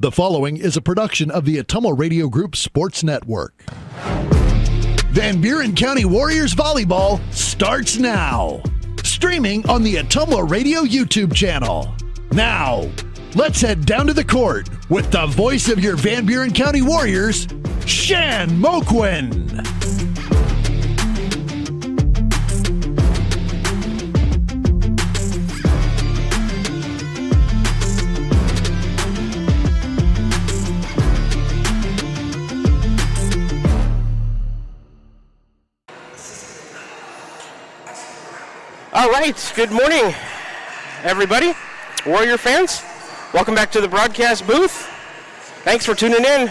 The following is a production of the Ottumwa Radio Group Sports Network. Van Buren County Warriors Volleyball starts now. Streaming on the Ottumwa Radio YouTube channel. Now, let's head down to the court with the voice of your Van Buren County Warriors, Shan Moquin. All right, good morning, everybody, Warrior fans. Welcome back to the broadcast booth. Thanks for tuning in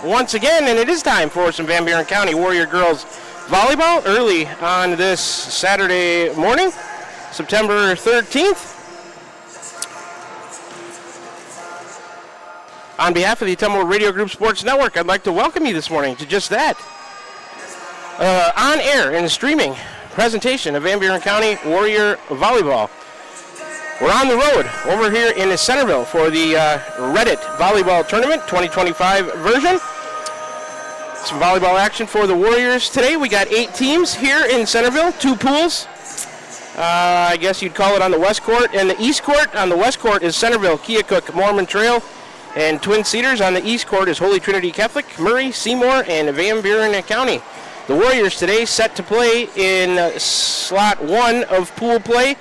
once again, and it is time for some Van Buren County Warrior Girls Volleyball early on this Saturday morning, September 13th. On behalf of the Ottumwa Radio Group Sports Network, I'd like to welcome you this morning to just that. On air and streaming presentation of Van Buren County Warrior Volleyball. We're on the road over here in Centerville for the Reddit Volleyball Tournament 2025 version. Some volleyball action for the Warriors today. We got 8 teams here in Centerville, 2 pools. I guess you'd call it on the west court and the east court. On the west court is Centerville, Keokuk, Mormon Trail, and Twin Cedars. On the east court is Holy Trinity Catholic, Murray, Seymour, and Van Buren County. The Warriors today set to play in slot 1 of pool play.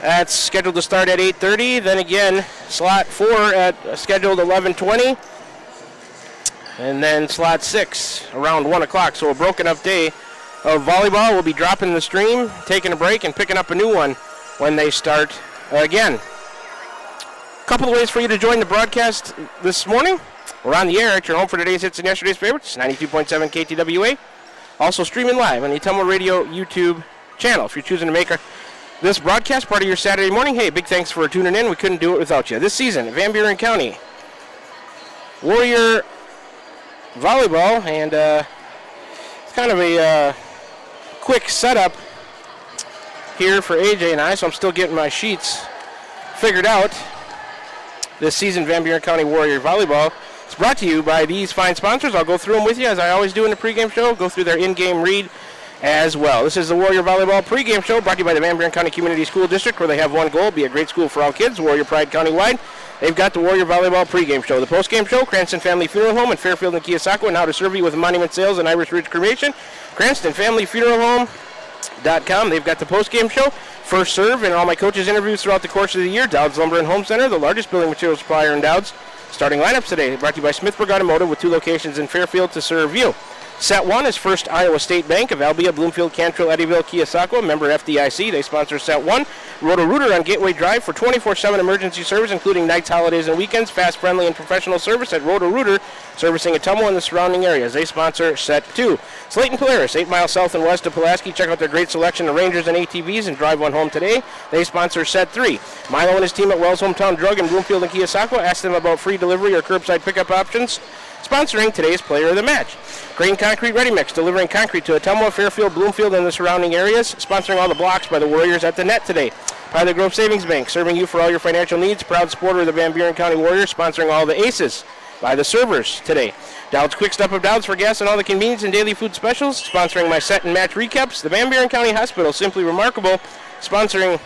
That's scheduled to start at 8:30. Then again, slot 4 at scheduled 11:20. And then slot 6 around 1 o'clock. So a broken up day of volleyball. We'll be dropping the stream, taking a break, and picking up a new one when they start again. A couple of ways for you to join the broadcast this morning. We're on the air at your home for today's hits and yesterday's favorites, 92.7 KTWA. Also streaming live on the Ottumwa Radio YouTube channel. If you're choosing to make this broadcast part of your Saturday morning, hey, big thanks for tuning in. We couldn't do it without you. This season, Van Buren County Warrior Volleyball, and it's kind of a quick setup here for AJ and I, so I'm still getting my sheets figured out. This season, Van Buren County Warrior Volleyball. It's brought to you by these fine sponsors. I'll go through them with you as I always do in the pregame show. Go through their in-game read as well. This is the Warrior Volleyball pregame show brought to you by the Van Buren County Community School District, where they have one goal, be a great school for all kids, Warrior Pride countywide. They've got the Warrior Volleyball pregame show. The postgame show, Cranston Family Funeral Home in Fairfield and Keosauqua, and how to serve you with monument sales and Irish Ridge cremation. Cranston Family Funeral Home.com. They've got the postgame show, First Serve, and all my coaches' interviews throughout the course of the year. Dowd's Lumber and Home Center, the largest building material supplier in Dowd's. Starting lineups today, brought to you by Smithburg Automotive with 2 locations in Fairfield to serve you. Set 1 is First Iowa State Bank of Albia, Bloomfield, Cantrell, Eddyville, Keosauqua, member FDIC. They sponsor Set 1. Roto-Rooter on Gateway Drive for 24/7 emergency service, including nights, holidays, and weekends. Fast, friendly, and professional service at Roto-Rooter, servicing Ottumwa and the surrounding areas. They sponsor Set 2. Slate and Polaris, 8 miles south and west of Pulaski. Check out their great selection of Rangers and ATVs and drive one home today. They sponsor Set 3. Milo and his team at Wells Hometown Drug in Bloomfield and Keosauqua. Ask them about free delivery or curbside pickup options. Sponsoring today's player of the match. Green Concrete Ready Mix, delivering concrete to Ottumwa, Fairfield, Bloomfield, and the surrounding areas. Sponsoring all the blocks by the Warriors at the net today. Pilot Grove Savings Bank, serving you for all your financial needs. Proud supporter of the Van Buren County Warriors, sponsoring all the aces by the servers today. Dowd's Quick Stop of Dowd's for gas and all the convenience and daily food specials. Sponsoring my set and match recaps. The Van Buren County Hospital, Simply Remarkable, sponsoring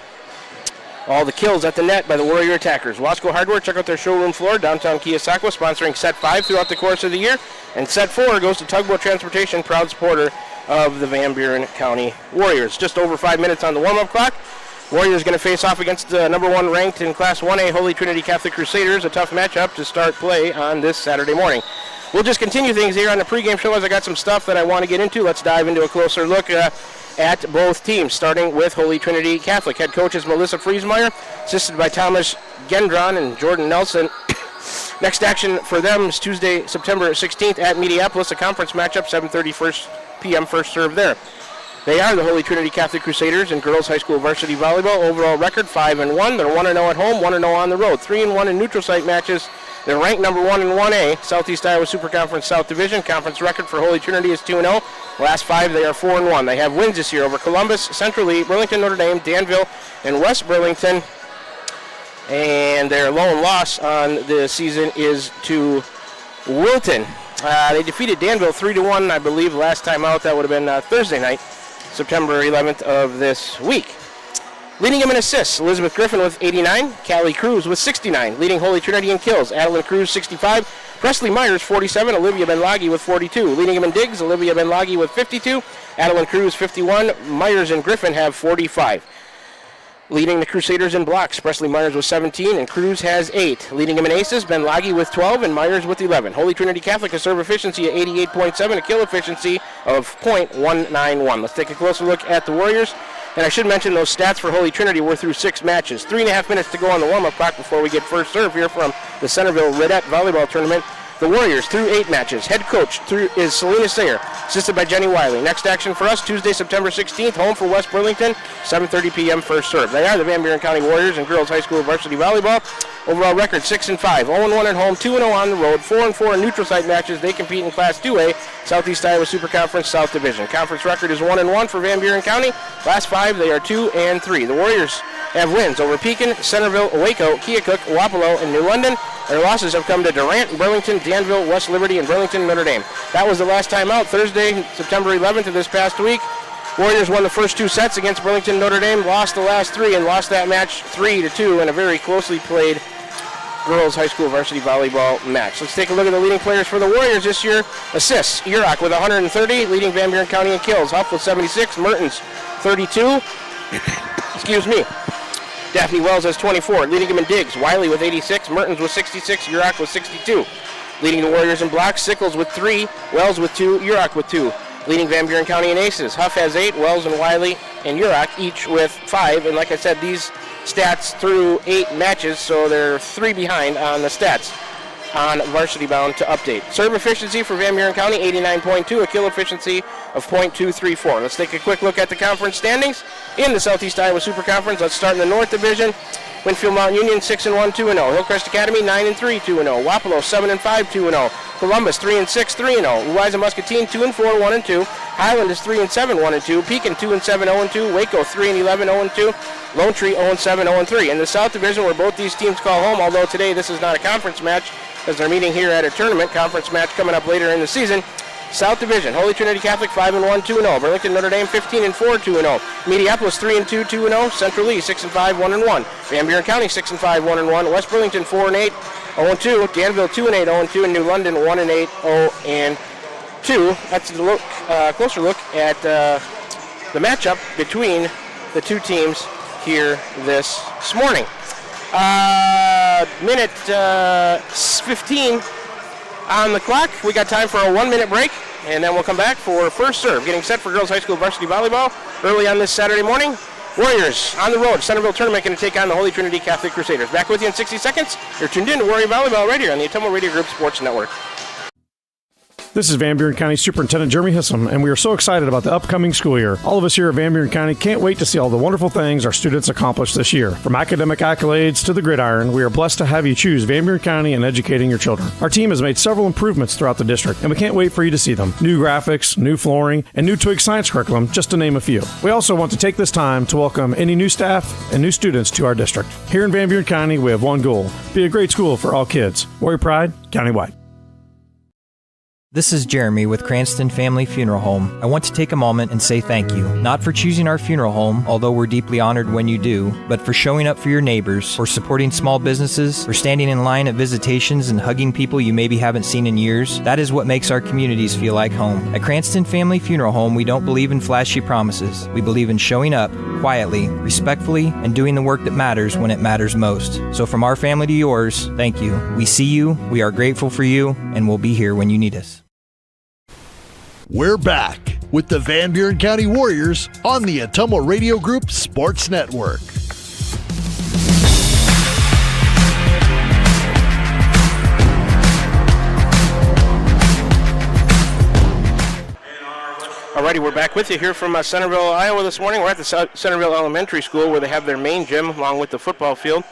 all the kills at the net by the Warrior Attackers. Wasco Hardware, check out their showroom floor, downtown Keosauqua, sponsoring Set 5 throughout the course of the year. And Set 4 goes to Tugboat Transportation, proud supporter of the Van Buren County Warriors. Just over 5 minutes on the warm-up clock. Warriors going to face off against the number 1 ranked in Class 1A Holy Trinity Catholic Crusaders. A tough matchup to start play on this Saturday morning. We'll just continue things here on the pregame show as I got some stuff that I want to get into. Let's dive into a closer look at both teams, starting with Holy Trinity Catholic. Head coach is Melissa Friesmeyer, assisted by Thomas Gendron and Jordan Nelson. Next action for them is Tuesday, September 16th at Mediapolis, a conference matchup, 7:30 p.m. first serve there. They are the Holy Trinity Catholic Crusaders in girls high school varsity volleyball. Overall record 5-1. They're 1-0 at home, 1-0 on the road. 3-1 in neutral site matches. They're ranked number 1 in 1A, Southeast Iowa Super Conference South Division. Conference record for Holy Trinity is 2-0. Last 5, they are 4-1. They have wins this year over Columbus, Central Lee, Burlington, Notre Dame, Danville, and West Burlington. And their lone loss on the season is to Wilton. They defeated Danville 3-1, I believe, last time out. That would have been Thursday night, September 11th of this week. Leading them in assists, Elizabeth Griffin with 89, Callie Cruz with 69. Leading Holy Trinity in kills, Adeline Cruz 65, Presley Myers 47, Olivia Benlagi with 42. Leading them in digs, Olivia Benlagi with 52, Adeline Cruz 51, Myers and Griffin have 45. Leading the Crusaders in blocks, Presley Myers with 17 and Cruz has 8. Leading them in aces, Benlagi with 12 and Myers with 11. Holy Trinity Catholic, a serve efficiency of 88.7, a kill efficiency of .191. Let's take a closer look at the Warriors. And I should mention those stats for Holy Trinity. We're through 6 matches. 3.5 minutes to go on the warm-up clock before we get first serve here from the Centerville Volleyball Tournament. The Warriors through 8 matches. Head coach is Selena Sayer, assisted by Jenny Wiley. Next action for us, Tuesday, September 16th, home for West Burlington, 7:30 p.m. first serve. They are the Van Buren County Warriors and Girls High School Varsity Volleyball. Overall record 6-5, 0-1 at home, 2-0 on the road, 4-4 in neutral site matches. They compete in Class 2A, Southeast Iowa Super Conference South Division. Conference record is 1-1 for Van Buren County. Last 5, they are 2-3. The Warriors have wins over Pekin, Centerville, Waco, Keokuk, Wapello, and New London. Their losses have come to Durant, Burlington, Danville, West Liberty, and Burlington, Notre Dame. That was the last time out, Thursday, September 11th of this past week. Warriors won the first 2 sets against Burlington, Notre Dame, lost the last 3, and lost that match 3-2 in a very closely played girls high school varsity volleyball match. Let's take a look at the leading players for the Warriors this year. Assists, Urach with 130, leading Van Buren County in kills. Huff with 76, Mertens 32. Excuse me. Daphne Wells has 24, leading him in digs. Wiley with 86, Mertens with 66, Urach with 62. Leading the Warriors in blocks, Sickles with 3, Wells with 2, Urach with 2. Leading Van Buren County in aces, Huff has 8, Wells and Wiley and Urach each with 5. And like I said, these stats through 8 matches, so they're 3 behind on the stats on Varsity Bound to update. Serve efficiency for Van Buren County, 89.2, a kill efficiency of .234. Let's take a quick look at the conference standings in the Southeast Iowa Super Conference. Let's start in the North Division. Winfield Mountain Union 6-1, 2-0. Hillcrest Academy 9-3, 2-0. Wapello 7-5, 2-0. Columbus 3-6, 3-0. Louisa Muscatine 2-4, 1-2. Highland is 3-7, 1-2. Pekin 2-7, 0-2. Waco 3-11, 0-2. Lone Tree 0-7, 0-3. In the South Division, where both these teams call home, although today this is not a conference match, as they're meeting here at a tournament conference match coming up later in the season. South Division, Holy Trinity Catholic 5-1, 2-0. Burlington Notre Dame 15-4, 2-0. Mediapolis 3-2, 2-0. Central Lee 6-5, 1-1. Van Buren County 6-5, 1-1. West Burlington 4-8, 0-2. Danville 2-8, 0-2, and New London 1-8, 0-2. That's a closer look at the matchup between the two teams here this morning. Minute 15 on the clock. We got time for a 1-minute break, and then we'll come back for first serve. Getting set for girls high school varsity volleyball early on this Saturday morning. Warriors on the road. Centerville Tournament going to take on the Holy Trinity Catholic Crusaders. Back with you in 60 seconds. You're tuned in to Warrior Volleyball right here on the Ottumwa Radio Group Sports Network. This is Van Buren County Superintendent Jeremy Hissam, and we are so excited about the upcoming school year. All of us here at Van Buren County can't wait to see all the wonderful things our students accomplish this year. From academic accolades to the gridiron, we are blessed to have you choose Van Buren County in educating your children. Our team has made several improvements throughout the district, and we can't wait for you to see them. New graphics, new flooring, and new Twig science curriculum, just to name a few. We also want to take this time to welcome any new staff and new students to our district. Here in Van Buren County, we have one goal: be a great school for all kids. Warrior Pride, countywide. This is Jeremy with Cranston Family Funeral Home. I want to take a moment and say thank you, not for choosing our funeral home, although we're deeply honored when you do, but for showing up for your neighbors, for supporting small businesses, for standing in line at visitations and hugging people you maybe haven't seen in years. That is what makes our communities feel like home. At Cranston Family Funeral Home, we don't believe in flashy promises. We believe in showing up quietly, respectfully, and doing the work that matters when it matters most. So from our family to yours, thank you. We see you, we are grateful for you, and we'll be here when you need us. We're back with the Van Buren County Warriors on the Ottumwa Radio Group Sports Network. Alrighty, we're back with you here from Centerville, Iowa this morning. We're at the Centerville Elementary School where they have their main gym along with the football field.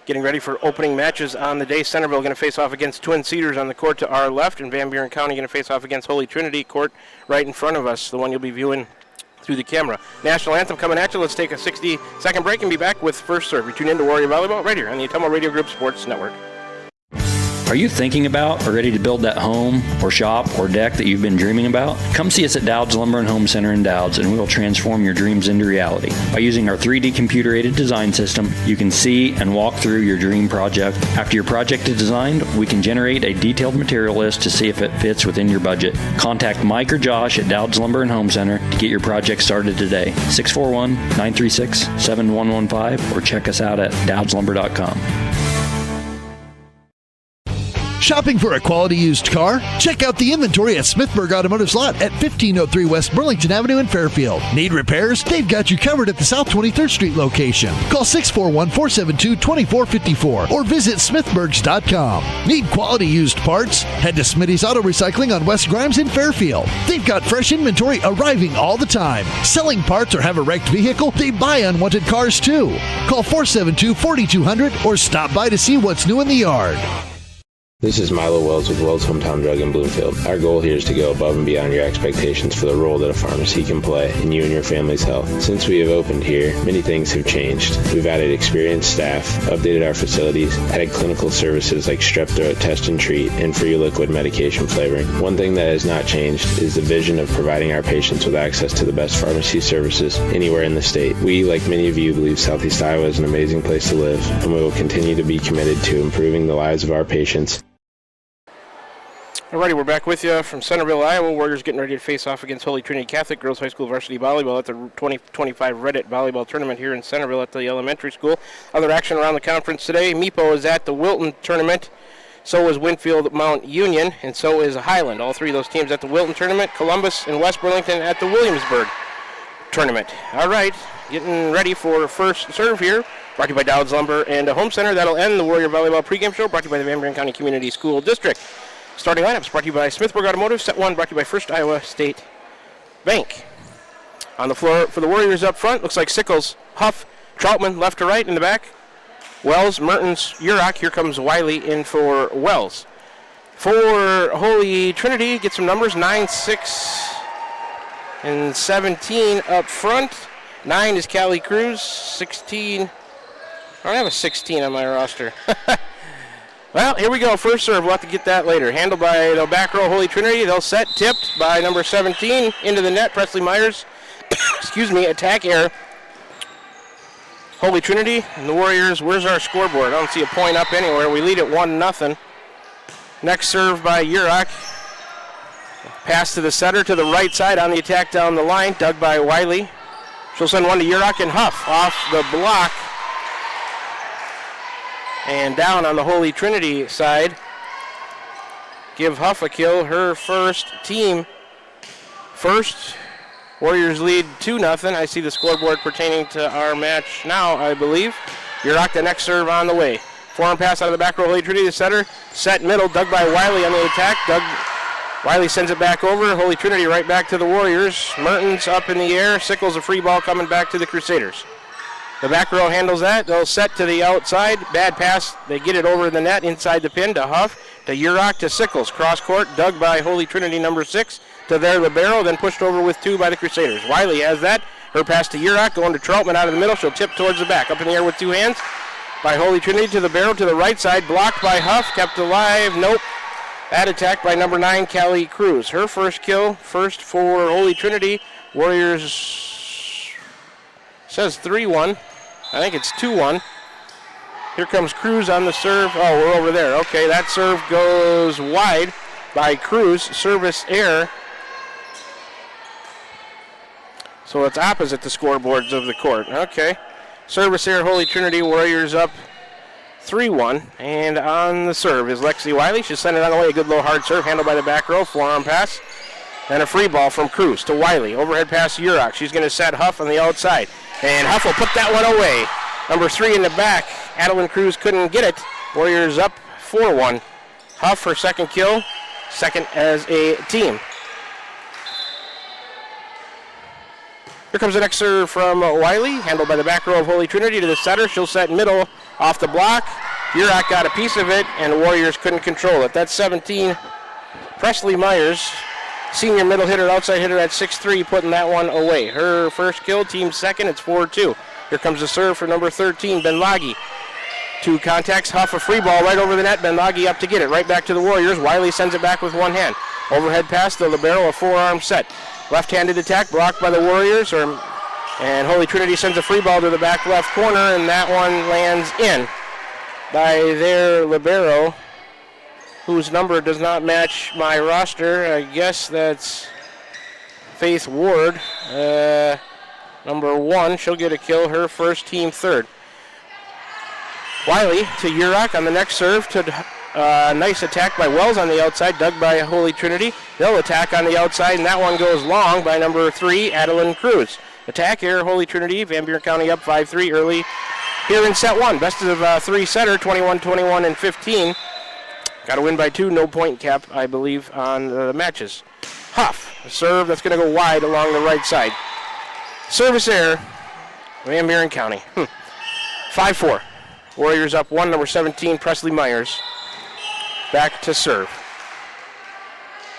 Getting ready for opening matches on the day. Centerville going to face off against Twin Cedars on the court to our left, and Van Buren County going to face off against Holy Trinity, court right in front of us, the one you'll be viewing through the camera. National anthem coming at you. Let's take a 60-second break and be back with first serve. You tune in to Warrior Volleyball right here on the Ottumwa Radio Group Sports Network. Are you thinking about or ready to build that home or shop or deck that you've been dreaming about? Come see us at Dowd's Lumber and Home Center in Dowd's, and we will transform your dreams into reality. By using our 3D computer-aided design system, you can see and walk through your dream project. After your project is designed, we can generate a detailed material list to see if it fits within your budget. Contact Mike or Josh at Dowd's Lumber and Home Center to get your project started today. 641-936-7115 or check us out at dowdslumber.com. Shopping for a quality used car? Check out the inventory at Smithburg Automotive's lot at 1503 West Burlington Avenue in Fairfield. Need repairs? They've got you covered at the South 23rd Street location. Call 641-472-2454 or visit smithburgs.com. Need quality used parts? Head to Smitty's Auto Recycling on West Grimes in Fairfield. They've got fresh inventory arriving all the time. Selling parts or have a wrecked vehicle? They buy unwanted cars too. Call 472-4200 or stop by to see what's new in the yard. This is Milo Wells with Wells Hometown Drug in Bloomfield. Our goal here is to go above and beyond your expectations for the role that a pharmacy can play in you and your family's health. Since we have opened here, many things have changed. We've added experienced staff, updated our facilities, added clinical services like strep throat test and treat, and free liquid medication flavoring. One thing that has not changed is the vision of providing our patients with access to the best pharmacy services anywhere in the state. We, like many of you, believe Southeast Iowa is an amazing place to live, and we will continue to be committed to improving the lives of our patients. Alrighty, we're back with you from Centerville, Iowa. Warriors getting ready to face off against Holy Trinity Catholic Girls High School Varsity Volleyball at the 2025 Reddit Volleyball Tournament here in Centerville at the elementary school. Other action around the conference today. Meepo is at the Wilton Tournament. So is Winfield Mount Union, and so is Highland. All three of those teams at the Wilton Tournament. Columbus and West Burlington at the Williamsburg Tournament. All right, getting ready for first serve here. Brought to you by Dowd's Lumber and Home Center. That'll end the Warrior Volleyball pregame show. Brought to you by the Van Buren County Community School District. Starting lineups brought to you by Smithburg Automotive. Set one brought to you by First Iowa State Bank. On the floor for the Warriors up front, looks like Sickles, Huff, Troutman left to right in the back. Wells, Mertens, Urach. Here comes Wiley in for Wells. For Holy Trinity, get some numbers, 9, 6, and 17 up front. 9 is Callie Cruz, 16. I don't have a 16 on my roster. Well, here we go. First serve. We'll have to get that later. Handled by the back row Holy Trinity. They'll set. Tipped by number 17 into the net. Presley Myers. Excuse me. Attack error. Holy Trinity and the Warriors. Where's our scoreboard? I don't see a point up anywhere. We lead at 1-0. Next serve by Urach. Pass to the setter to the right side on the attack down the line. Dug by Wiley. She'll send one to Urach and Huff off the block. And down on the Holy Trinity side. Give Huff a kill, her first, team first. Warriors lead 2-0. I see the scoreboard pertaining to our match now, I believe. Urach, the next serve on the way. Forearm pass out of the back row, Holy Trinity, the setter. Set middle, dug by Wiley on the attack. Wiley sends it back over. Holy Trinity right back to the Warriors. Mertens up in the air. Sickles a free ball coming back to the Crusaders. The back row handles that. They'll set to the outside. Bad pass. They get it over the net inside the pin to Huff, to Urach, to Sickles. Cross court, dug by Holy Trinity number 6 to their libero, then pushed over with 2 by the Crusaders. Wiley has that. Her pass to Urach, going to Troutman out of the middle. She'll tip towards the back. Up in the air with 2 hands by Holy Trinity to the barrel to the right side. Blocked by Huff. Kept alive. Nope. That attack by number 9, Callie Cruz. Her first kill. First for Holy Trinity. Warriors says 3-1. I think it's 2-1. Here comes Cruz on the serve. Oh, we're over there. Okay, that serve goes wide by Cruz. Service error. So it's opposite the scoreboards of the court. Okay. Service error, Holy Trinity. Warriors up 3-1. And on the serve is Lexi Wiley. She'll send it on the way. A good low hard serve handled by the back row. Forearm pass. And a free ball from Cruz to Wiley. Overhead pass to Urach. She's going to set Huff on the outside. And Huff will put that one away. Number 3 in the back. Adeline Cruz couldn't get it. Warriors up 4-1. Huff, her second kill. Second as a team. Here comes the next serve from Wiley. Handled by the back row of Holy Trinity to the setter. She'll set middle off the block. Urach got a piece of it, and the Warriors couldn't control it. That's 17. Presley Myers Senior middle hitter, outside hitter at 6'3", putting that one away. Her first kill, team second, it's 4-2. Here comes the serve for number 13, Benlagi. 2 contacts, Huff a free ball right over the net. Benlagi up to get it, right back to the Warriors. Wiley sends it back with one hand. Overhead pass, the libero, a forearm set. Left-handed attack, blocked by the Warriors, and Holy Trinity sends a free ball to the back left corner, and that one lands in by their libero, whose number does not match my roster. I guess that's Faith Ward. Number 1, she'll get a kill, her first, team third. Wiley to Urach on the next serve. Nice attack by Wells on the outside, dug by Holy Trinity. They'll attack on the outside, and that one goes long by number 3, Adeline Cruz. Attack here, Holy Trinity. Van Buren County up 5-3 early here in set 1. Best of 3 setter, 21-21 and 15. Got to win by 2, no point cap, I believe, on the matches. Huff, a serve that's going to go wide along the right side. Service error, Van Buren County. 5-4. Warriors up 1, number 17, Presley Myers. Back to serve.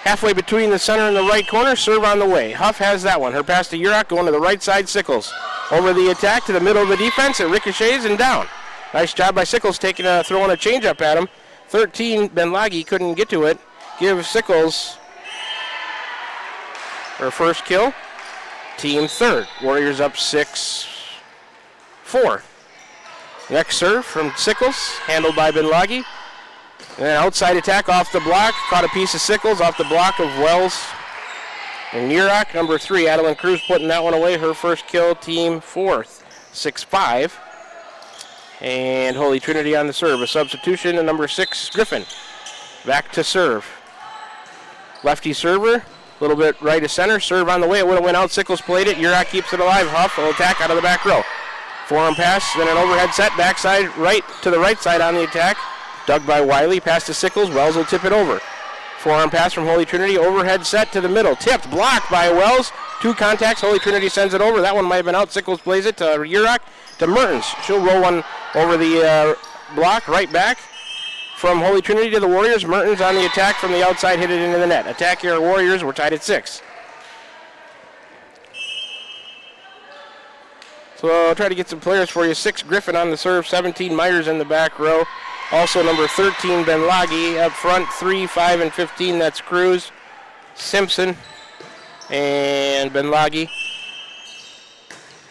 Halfway between the center and the right corner, serve on the way. Huff has that one. Her pass to Urach, going to the right side, Sickles. Over the attack to the middle of the defense, it ricochets and down. Nice job by Sickles throwing a changeup at him. 13, Benlagi couldn't get to it. Give Sickles her first kill. Team third. Warriors up 6-4. Next serve from Sickles, handled by Benlagi. And then outside attack off the block. Caught a piece of Sickles off the block of Wells. And Urach, number 3, Adeline Cruz, putting that one away. Her first kill, team fourth. 6-5. And Holy Trinity on the serve. A substitution, and number 6, Griffin. Back to serve. Lefty server, a little bit right of center. Serve on the way. It would have went out. Sickles played it. Urach keeps it alive. Huff will attack out of the back row. Forearm pass, then an overhead set. Backside right to the right side on the attack. Dug by Wiley. Pass to Sickles. Wells will tip it over. Forearm pass from Holy Trinity. Overhead set to the middle. Tipped. Blocked by Wells. 2 contacts. Holy Trinity sends it over. That one might have been out. Sickles plays it to Urach. To Mertens. She'll roll one over the block. Right back. From Holy Trinity to the Warriors. Mertens on the attack from the outside. Hit it into the net. Attack here, Warriors. We're tied at 6. So I'll try to get some players for you. 6, Griffin on the serve. 17, Myers in the back row. Also number 13, Benlagi up front. 3, 5, and 15. That's Cruz, Simpson, and Benlagi.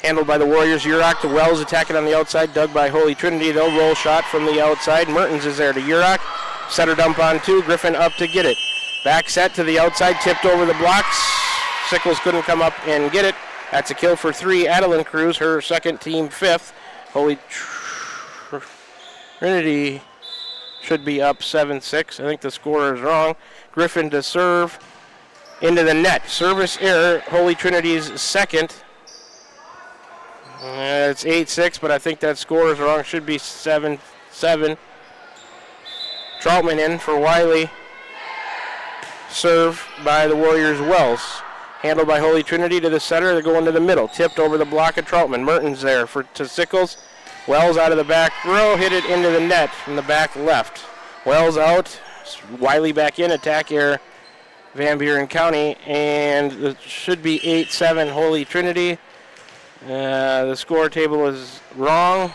Handled by the Warriors. Urach to Wells, attacking on the outside. Dug by Holy Trinity. They'll roll shot from the outside. Mertens is there to Urach. Setter dump on 2. Griffin up to get it. Back set to the outside. Tipped over the blocks. Sickles couldn't come up and get it. That's a kill for 3. Adeline Cruz, her second, team 5th. Holy Trinity should be up 7-6. I think the score is wrong. Griffin to serve into the net. Service error, Holy Trinity's second. It's 8-6, but I think that score is wrong. Should be 7-7. Troutman in for Wiley. Serve by the Warriors, Wells. Handled by Holy Trinity to the center. They're going to the middle. Tipped over the block of Troutman. Mertens there to Sickles. Wells out of the back row. Hit it into the net from the back left. Wells out. Wiley back in. Attack here, Van Buren County. And it should be 8-7 Holy Trinity. The score table is wrong.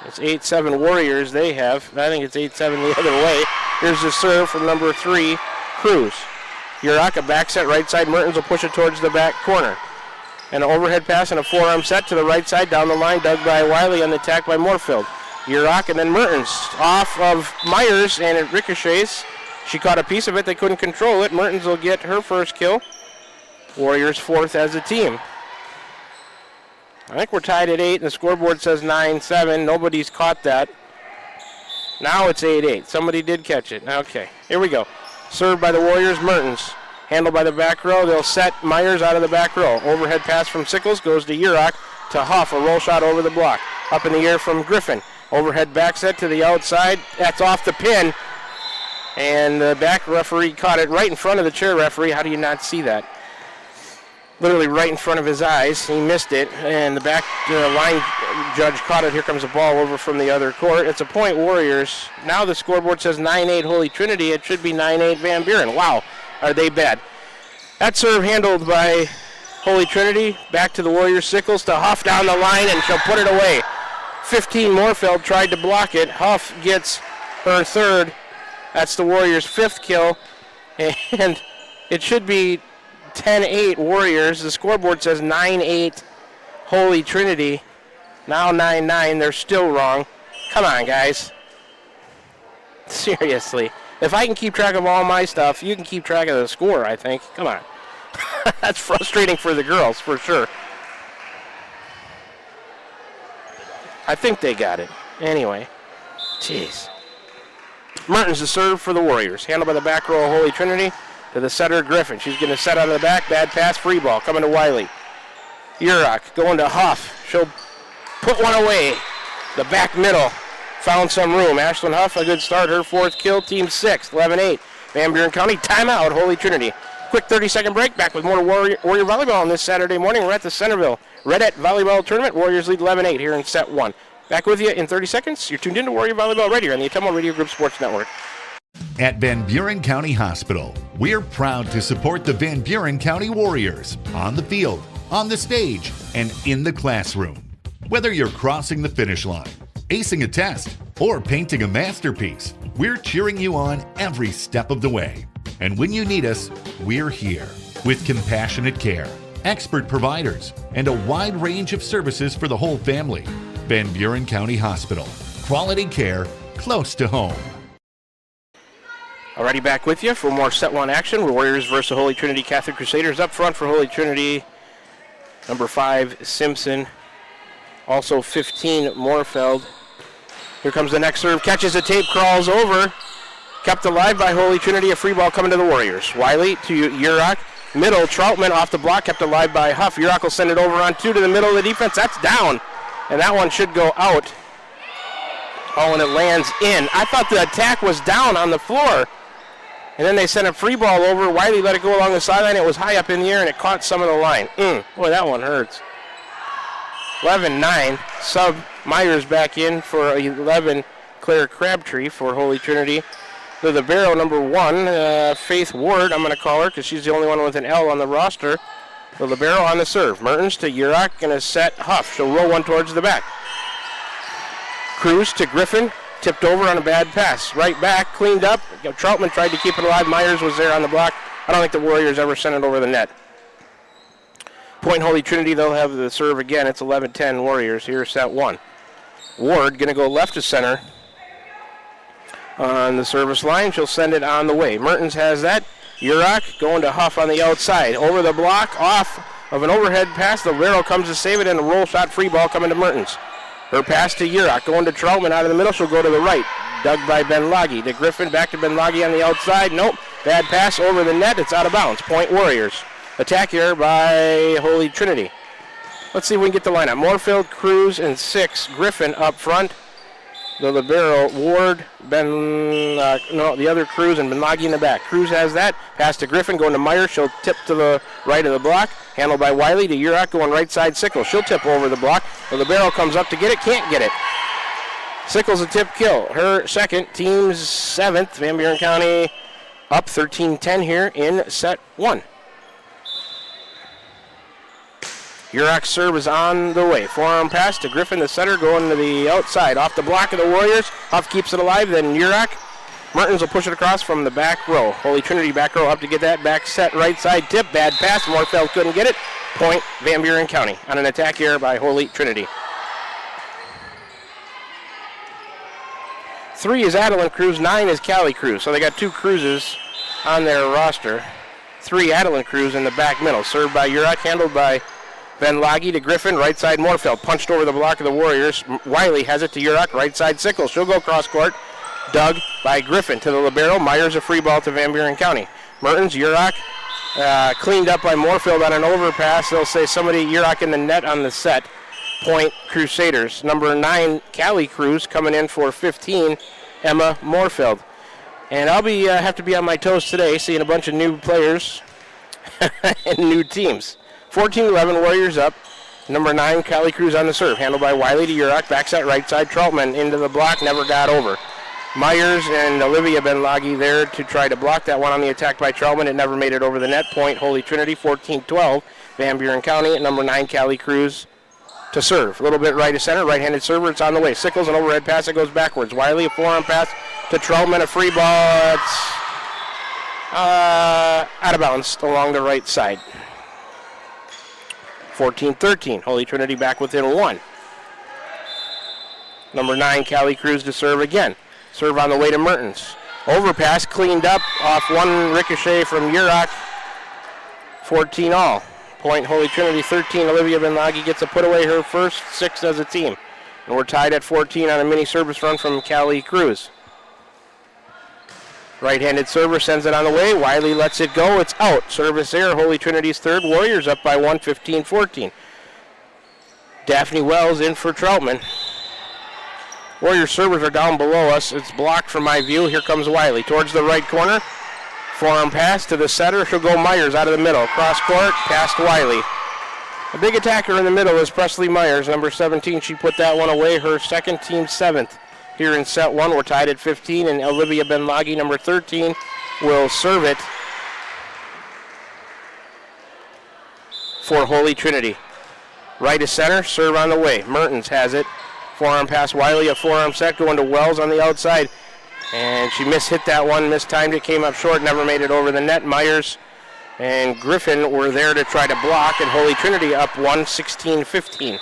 It's 8-7 Warriors they have. I think it's 8-7 the other way. Here's the serve from number 3, Cruz. Urach, a back set right side. Mertens will push it towards the back corner. And an overhead pass and a forearm set to the right side. Down the line, dug by Wiley on the attack by Moorfield. Urach and then Mertens off of Myers, and it ricochets. She caught a piece of it. They couldn't control it. Mertens will get her first kill. Warriors 4th as a team. I think we're tied at 8, and the scoreboard says 9-7. Nobody's caught that. Now it's 8-8. Somebody did catch it. Okay, here we go. Served by the Warriors, Mertens. Handled by the back row. They'll set Myers out of the back row. Overhead pass from Sickles goes to Urach. To Huff, a roll shot over the block. Up in the air from Griffin. Overhead back set to the outside. That's off the pin. And the back referee caught it right in front of the chair referee. How do you not see that? Literally right in front of his eyes. He missed it. And the back line judge caught it. Here comes a ball over from the other court. It's a point, Warriors. Now the scoreboard says 9-8 Holy Trinity. It should be 9-8 Van Buren. Wow. are they bad. That serve handled by Holy Trinity. Back to the Warriors. Sickles to Huff down the line, and she'll put it away. 15 Moorfeld tried to block it. Huff gets her third. That's the Warriors' fifth kill. And it should be 10-8 Warriors. The scoreboard says 9-8 Holy Trinity. Now 9-9. They're still wrong. Come on, guys. Seriously. If I can keep track of all my stuff, you can keep track of the score, I think. Come on. That's frustrating for the girls, for sure. I think they got it. Anyway. Jeez. Mertens to serve for the Warriors. Handled by the back row of Holy Trinity to the setter, Griffin. She's going to set out of the back. Bad pass, free ball. Coming to Wiley. Urach going to Huff. She'll put one away. The back middle found some room. Ashlyn Huff, a good start. Her fourth kill. Team sixth. 11-8. Van Buren County. Timeout. Holy Trinity. Quick 30-second break. Back with more Warrior Volleyball on this Saturday morning. We're at the Centerville Volleyball Tournament. Warriors lead 11-8 here in set one. Back with you in 30 seconds. You're tuned in to Warrior Volleyball right here on the Ottumwa Radio Group Sports Network. At Van Buren County Hospital, we're proud to support the Van Buren County Warriors on the field, on the stage, and in the classroom. Whether you're crossing the finish line, acing a test, or painting a masterpiece, we're cheering you on every step of the way. And when you need us, we're here with compassionate care, expert providers, and a wide range of services for the whole family. Van Buren County Hospital. Quality care close to home. Alrighty, back with you for more set one action. Warriors versus Holy Trinity Catholic Crusaders. Up front for Holy Trinity, number 5, Simpson. Also 15, Moorfeld. Here comes the next serve. Catches the tape, crawls over. Kept alive by Holy Trinity. A free ball coming to the Warriors. Wiley to Urach. Middle, Troutman off the block. Kept alive by Huff. Urach will send it over on 2 to the middle of the defense. That's down. And that one should go out. Oh, and it lands in. I thought the attack was down on the floor. And then they sent a free ball over. Wiley let it go along the sideline. It was high up in the air, and it caught some of the line. Boy, that one hurts. 11-9. Sub Myers back in for 11. Claire Crabtree for Holy Trinity. The libero, number 1, Faith Ward, I'm going to call her because she's the only one with an L on the roster. The libero on the serve. Mertens to Urach, going to set Huff. She'll roll one towards the back. Cruz to Griffin. Tipped over on a bad pass. Right back, cleaned up. Troutman tried to keep it alive. Myers was there on the block. I don't think the Warriors ever sent it over the net. Point Holy Trinity, they'll have the serve again. It's 11-10 Warriors. Here's set 1. Ward going to go left to center on the service line. She'll send it on the way. Mertens has that. Urach going to Huff on the outside. Over the block, off of an overhead pass. The libero comes to save it, and a roll shot free ball coming to Mertens. Her pass to Urach, going to Troutman out of the middle. She'll go to the right. Dug by Benlagi. To Griffin, back to Benlagi on the outside. Nope. Bad pass over the net. It's out of bounds. Point Warriors. Attack here by Holy Trinity. Let's see if we can get the lineup. Moorfield, Cruz, and 6. Griffin up front. The libero, Ward, the other Cruz, and Benlagi in the back. Cruz has that. Pass to Griffin, going to Meyer. She'll tip to the right of the block. Handled by Wiley to Urach, going right side Sickles. She'll tip over the block. The libero comes up to get it, can't get it. Sickles a tip kill. Her second, team's 7th. Van Buren County up 13-10 here in set 1. Urach's serve is on the way. Forearm pass to Griffin, the setter, going to the outside. Off the block of the Warriors. Huff keeps it alive, then Urach. Mertens will push it across from the back row. Holy Trinity back row up to get that. Back set, right side tip. Bad pass. Moorfeld couldn't get it. Point Van Buren County on an attack here by Holy Trinity. 3 is Adeline Cruz. 9 is Callie Cruz. So they got 2 Cruzes on their roster. 3 Adeline Cruz in the back middle. Served by Urach, handled by Benlagi to Griffin, right side Moorfeld, punched over the block of the Warriors. Wiley has it to Urach, right side Sickles. She'll go cross court. Dug by Griffin to the libero. Myers a free ball to Van Buren County. Mertens, Urach, cleaned up by Moorfeld on an overpass. They'll say somebody, Urach in the net on the set. Point Crusaders. Number 9, Callie Cruz, coming in for 15, Emma Moorfeld. And I'll have to be on my toes today, seeing a bunch of new players and new teams. 14-11, Warriors up. Number 9, Callie Cruz on the serve. Handled by Wiley to Urach. Backside right side. Troutman into the block. Never got over. Myers and Olivia Benlagi there to try to block that one on the attack by Troutman. It never made it over the net. Point Holy Trinity, 14-12. Van Buren County at number 9, Callie Cruz to serve. A little bit right to center, right-handed server. It's on the way. Sickles, an overhead pass. It goes backwards. Wiley, a forearm pass to Troutman. A free ball. It's out of bounds along the right side. 14-13. Holy Trinity back within 1. Number 9, Callie Cruz to serve again. Serve on the way to Mertens. Overpass cleaned up off one ricochet from Urach. 14 all. Point Holy Trinity 13. Olivia Benlagi gets a put away, her first 6 as a team. And we're tied at 14 on a mini service run from Callie Cruz. Right-handed server sends it on the way. Wiley lets it go. It's out. Service error. Holy Trinity's third. Warriors up by 1, 15-14. Daphne Wells in for Troutman. Warriors servers are down below us. It's blocked from my view. Here comes Wiley towards the right corner. Forearm pass to the setter. She'll go Myers out of the middle. Cross court, past Wiley. A big attacker in the middle is Presley Myers, number 17. She put that one away, her second, team 7th. Here in set 1, we're tied at 15, and Olivia Benlagi, number 13, will serve it for Holy Trinity. Right to center, serve on the way. Mertens has it. Forearm pass Wiley, a forearm set going to Wells on the outside. And she hit that one, mistimed it, came up short, never made it over the net. Myers and Griffin were there to try to block, and Holy Trinity up 1, 16-15.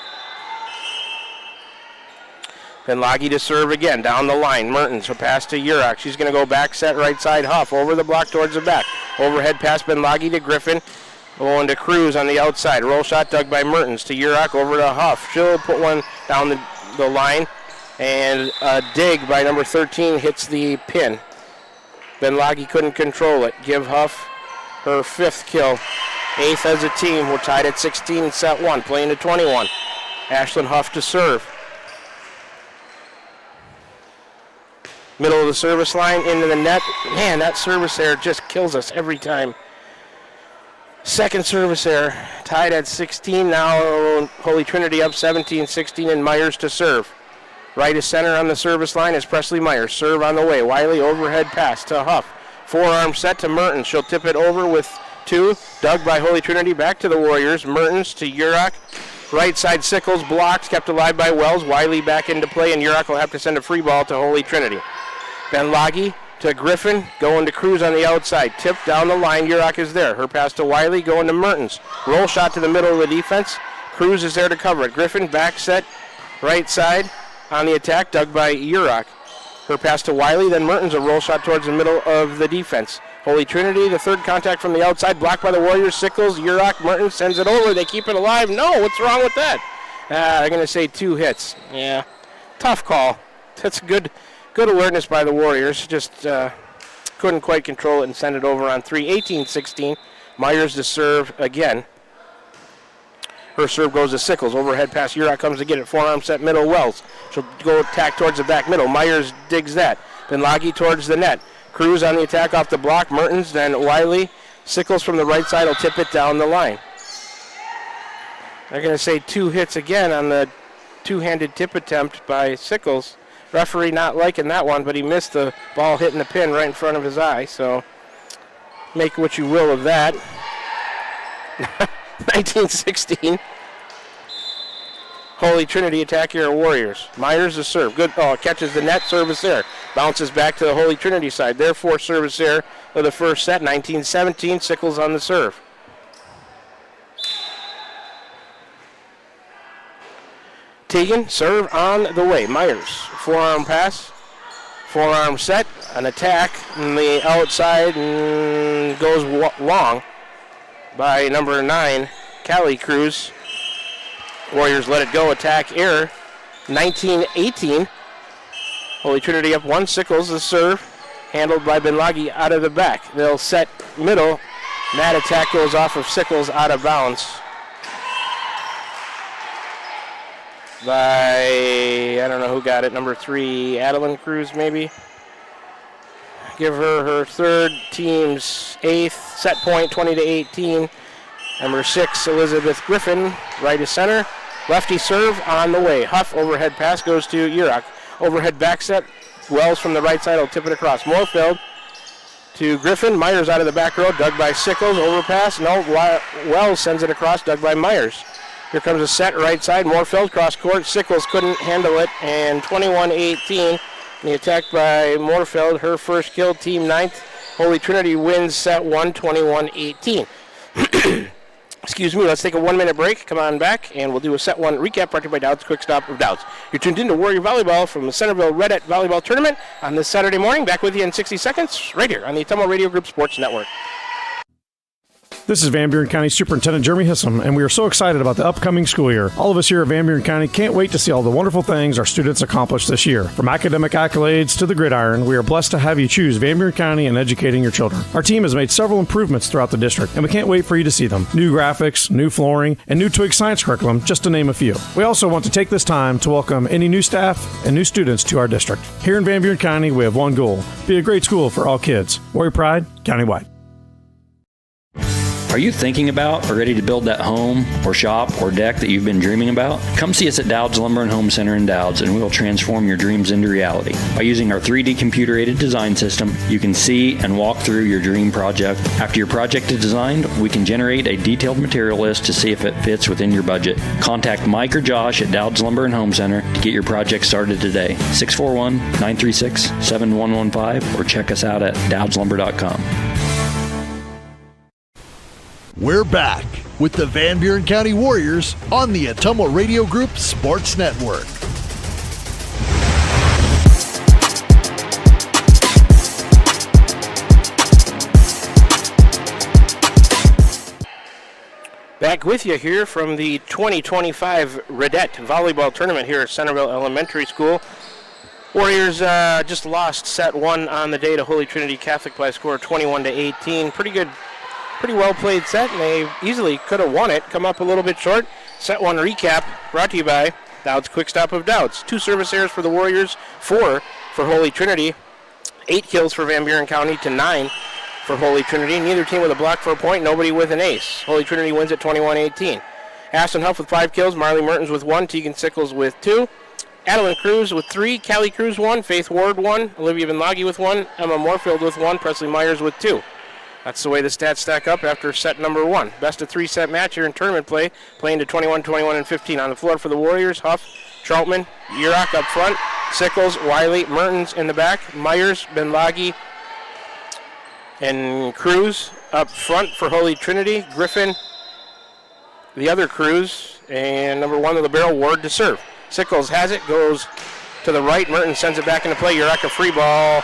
Benlagi to serve again, down the line. Mertens, a pass to Urach. She's going to go back, set right side, Huff, over the block towards the back. Overhead pass Benlagi to Griffin. Going to Cruz on the outside. Roll shot dug by Mertens to Urach, over to Huff. She'll put one down the line. And a dig by number 13 hits the pin. Benlagi couldn't control it. Give Huff her 5th kill. 8th as a team. We're tied at 16 in set 1, playing to 21. Ashlyn Huff to serve. Middle of the service line, into the net. Man, that service error just kills us every time. Second service error, tied at 16. Now Holy Trinity up 17-16, and Myers to serve. Right to center on the service line is Presley Myers. Serve on the way. Wiley overhead pass to Huff. Forearm set to Mertens. She'll tip it over with 2. Dug by Holy Trinity. Back to the Warriors. Mertens to Urach. Right side Sickles blocked. Kept alive by Wells. Wiley back into play, and Urach will have to send a free ball to Holy Trinity. Benlagi to Griffin. Going to Cruz on the outside. Tipped down the line. Urach is there. Her pass to Wiley. Going to Mertens. Roll shot to the middle of the defense. Cruz is there to cover it. Griffin back set. Right side. On the attack, dug by Urach. Her pass to Wiley, then Mertens, a roll shot towards the middle of the defense. Holy Trinity, the third contact from the outside, blocked by the Warriors. Sickles, Urach, Mertens sends it over. They keep it alive. No, what's wrong with that? I'm going to say 2 hits. Yeah, tough call. That's good awareness by the Warriors. Just couldn't quite control it and send it over on 3. 18-16. Myers to serve again. Her serve goes to Sickles. Overhead pass. Urach comes to get it. Forearm set middle. Wells. She'll go attack towards the back middle. Myers digs that. Benlagi towards the net. Cruz on the attack off the block. Mertens, then Wiley. Sickles from the right side will tip it down the line. They're going to say 2 hits again on the two-handed tip attempt by Sickles. Referee not liking that one, but he missed the ball hitting the pin right in front of his eye. So make what you will of that. 19-16. Holy Trinity attack here, Warriors. Myers to serve. Good. Oh, catches the net. Service there. Bounces back to the Holy Trinity side. Therefore, service there for the first set. 19-17. Sickles on the serve. Teagan, serve on the way. Myers, forearm pass. Forearm set. An attack on the outside and goes long by number 9, Callie Cruz. Warriors let it go. Attack error. 19-18. Holy Trinity up 1. Sickles the serve. Handled by Benlagi out of the back. They'll set middle. And that attack goes off of Sickles out of bounds. By, I don't know who got it, number 3, Adeline Cruz maybe. Give her third, team's 8th, set point 20-18. Number 6, Elizabeth Griffin, right to center. Lefty serve on the way. Huff, overhead pass goes to Urach. Overhead back set Wells from the right side will tip it across. Moorfield to Griffin. Myers out of the back row, dug by Sickles. Overpass. No, Wells sends it across, dug by Myers. Here comes a set right side. Moorfield cross court. Sickles couldn't handle it, and 21-18. The attack by Moorfield, her first kill, team 9th. Holy Trinity wins set 1, 21-18. Excuse me, let's take a 1-minute break. Come on back, and we'll do a set 1 recap brought to you by Dowd's Quick Stop of Dowd's. You're tuned in to Warrior Volleyball from the Centerville Redette Volleyball Tournament on this Saturday morning. Back with you in 60 seconds, right here on the Ottumwa Radio Group Sports Network. This is Van Buren County Superintendent Jeremy Hissom, and we are so excited about the upcoming school year. All of us here at Van Buren County can't wait to see all the wonderful things our students accomplish this year. From academic accolades to the gridiron, we are blessed to have you choose Van Buren County in educating your children. Our team has made several improvements throughout the district, and we can't wait for you to see them. New graphics, new flooring, and new Twig science curriculum, just to name a few. We also want to take this time to welcome any new staff and new students to our district. Here in Van Buren County, we have one goal: be a great school for all kids. Warrior Pride, countywide. Are you thinking about or ready to build that home or shop or deck that you've been dreaming about? Come see us at Dowd's Lumber and Home Center in Dowd's, and we will transform your dreams into reality. By using our 3D computer-aided design system, you can see and walk through your dream project. After your project is designed, we can generate a detailed material list to see if it fits within your budget. Contact Mike or Josh at Dowd's Lumber and Home Center to get your project started today. 641-936-7115, or check us out at dowdslumber.com. We're back with the Van Buren County Warriors on the Ottumwa Radio Group Sports Network. Back with you here from the 2025 Redette Volleyball Tournament here at Centerville Elementary School. Warriors just lost set 1 on the day to Holy Trinity Catholic by a score of 21-18. Pretty well played set, and they easily could have won it. Come up a little bit short. Set 1 recap brought to you by Dowd's Quick Stop of Dowd's. 2 service errors for the Warriors, 4 for Holy Trinity. 8 kills for Van Buren County to 9 for Holy Trinity. Neither team with a block for a point, nobody with an ace. Holy Trinity wins at 21-18. Aston Huff with 5 kills, Marley Mertens with 1, Tegan Sickles with 2. Adeline Cruz with 3, Callie Cruz 1, Faith Ward 1, Olivia Benlagi with 1, Emma Moorfield with 1, Presley Myers with 2. That's the way the stats stack up after set number 1. Best of 3 set match here in tournament play, playing to 21, 21, and 15. On the floor for the Warriors, Huff, Troutman, Urach up front, Sickles, Wiley, Mertens in the back, Myers, Benlagi, and Cruz up front for Holy Trinity, Griffin, the other Cruz, and number 1 of the barrel, Ward to serve. Sickles has it, goes to the right, Mertens sends it back into play, Urach a free ball,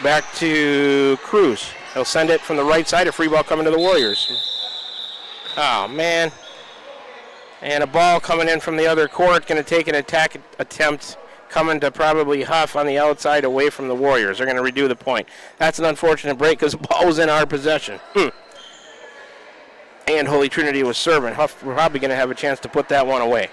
back to Cruz. He'll send it from the right side, a free ball coming to the Warriors. Oh, man. And a ball coming in from the other court, going to take an attack attempt coming to probably Huff on the outside away from the Warriors. They're going to redo the point. That's an unfortunate break because the ball was in our possession. And Holy Trinity was serving. Huff were probably going to have a chance to put that one away.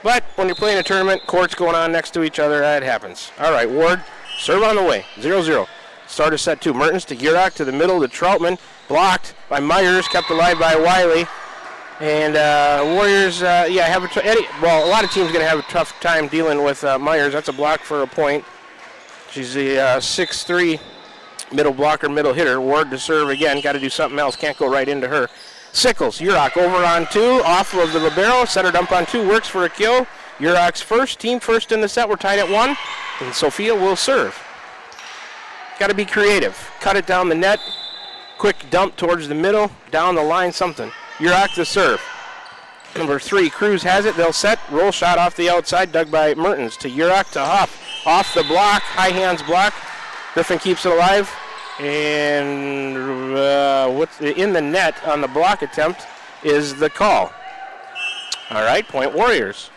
But when you're playing a tournament, courts going on next to each other, that happens. All right, Ward, serve on the way, 0-0. Start of set 2. Mertens to Urach to the middle to Troutman. Blocked by Myers, kept alive by Wiley. And Warriors, a lot of teams going to have a tough time dealing with Myers. That's a block for a point. She's the 6'3", middle blocker, middle hitter. Ward to serve again. Got to do something else. Can't go right into her. Sickles, Urach over on 2. Off of the libero. Setter dump on 2. Works for a kill. Urach's first. Team first in the set. We're tied at 1. And Sophia will serve. Got to be creative. Cut it down the net. Quick dump towards the middle. Down the line, something. Urach to serve. Number 3, Cruz has it. They'll set. Roll shot off the outside. Dug by Mertens to Urach to Huff. Off the block. High hands block. Griffin keeps it alive. And what's in the net on the block attempt is the call. All right, point Warriors.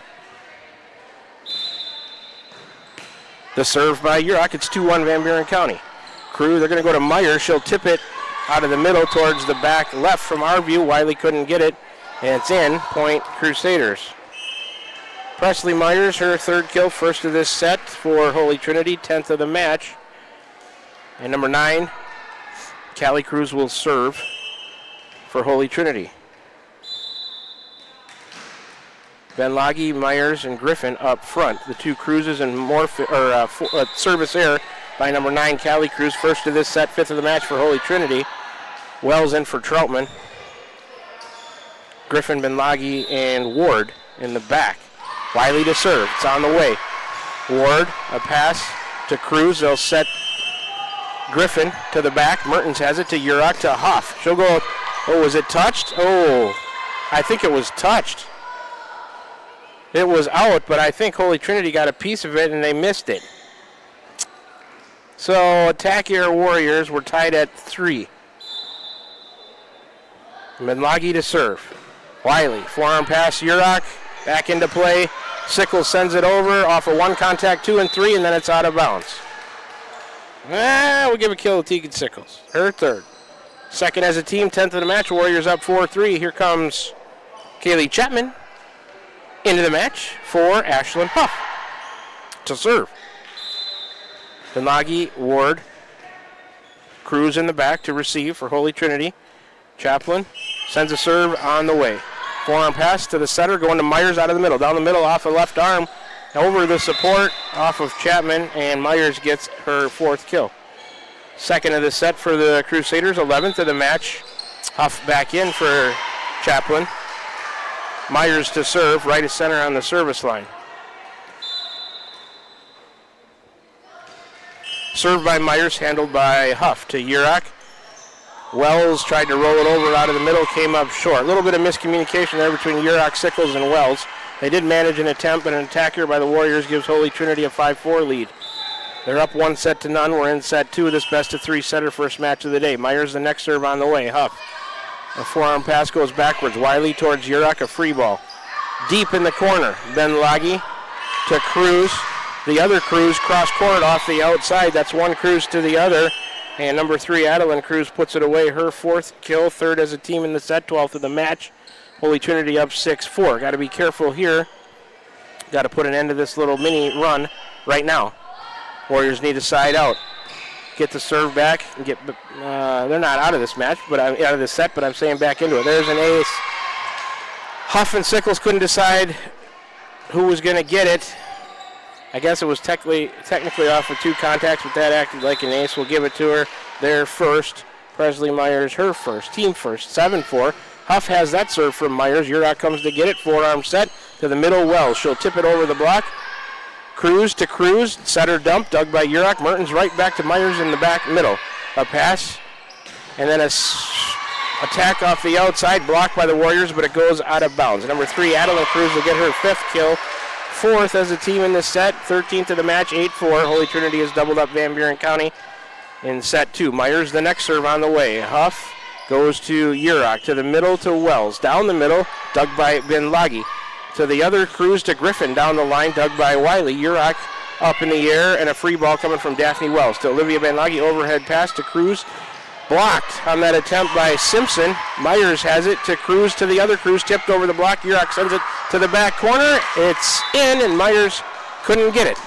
The serve by Urach. It's 2-1 Van Buren County. Cruz, they're going to go to Myers. She'll tip it out of the middle towards the back left from our view. Wiley couldn't get it, and it's in. Point Crusaders. Presley Myers, her 3rd kill, first of this set for Holy Trinity, 10th of the match. And number 9, Callie Cruz will serve for Holy Trinity. Benlagi, Myers, and Griffin up front. The two cruises and service error by number 9, Callie Cruz. First of this set, fifth of the match for Holy Trinity. Wells in for Troutman. Griffin, Benlagi, and Ward in the back. Wiley to serve. It's on the way. Ward, a pass to Cruz. They'll set Griffin to the back. Mertens has it to Urach to Huff. She'll go. Oh, was it touched? Oh, I think it was touched. It was out, but I think Holy Trinity got a piece of it and they missed it. So attack air Warriors were tied at 3. Benlagi to serve. Wiley, forearm pass, Urach, back into play. Sickles sends it over off of 1 contact, 2 and 3, and then it's out of bounds. We'll give a kill to Tegan Sickles. Her third. Second as a team, 10th of the match. Warriors up 4-3. Here comes Kaylee Chapman into the match for Ashlyn Huff to serve. Benlagi, Ward, Cruz in the back to receive for Holy Trinity. Chaplin sends a serve on the way. Forearm pass to the setter, going to Myers out of the middle. Down the middle off the left arm, over the support off of Chapman, and Myers gets her 4th kill. Second of the set for the Crusaders, 11th of the match. Huff back in for Chaplin. Myers to serve, right of center on the service line. Served by Myers, handled by Huff to Urach. Wells tried to roll it over out of the middle, came up short. A little bit of miscommunication there between Urach, Sickles, and Wells. They did manage an attempt, but an attack here by the Warriors gives Holy Trinity a 5-4 lead. They're up 1-0. We're in set 2 of this best-of-3 setter first match of the day. Myers the next serve on the way. Huff. A forearm pass goes backwards. Wiley towards Urach, a free ball. Deep in the corner. Benlagi to Cruz. The other Cruz cross-court off the outside. That's one Cruz to the other. And number 3, Adeline Cruz puts it away. Her 4th kill, 3rd as a team in the set, 12th of the match. Holy Trinity up 6-4. Got to be careful here. Got to put an end to this little mini run right now. Warriors need to side out. Get the serve back and get. They're not out of this match, but I'm out of this set. But I'm saying back into it. There's an ace. Huff and Sickles couldn't decide who was going to get it. I guess it was technically off with 2 contacts, but that acted like an ace. We'll give it to her. Their first. Presley Myers, her first. Team first. 7-4. Huff has that serve from Myers. Urach comes to get it. Forearm set to the middle. Wells. She'll tip it over the block. Cruz to Cruz. Setter dump. Dug by Urach. Mertens right back to Myers in the back middle. A pass. And then a attack off the outside. Blocked by the Warriors, but it goes out of bounds. Number 3, Adeline Cruz will get her 5th kill. 4th as a team in this set. 13th of the match. 8-4. Holy Trinity has doubled up Van Buren County in set 2. Myers the next serve on the way. Huff goes to Urach, to the middle to Wells. Down the middle, dug by Benlagi. To the other, Cruz to Griffin. Down the line, dug by Wiley. Urach up in the air, and a free ball coming from Daphne Wells. To Olivia Benlagi, overhead pass to Cruz. Blocked on that attempt by Simpson. Myers has it to Cruz, to the other Cruz, tipped over the block. Urach sends it to the back corner. It's in, and Myers couldn't get it.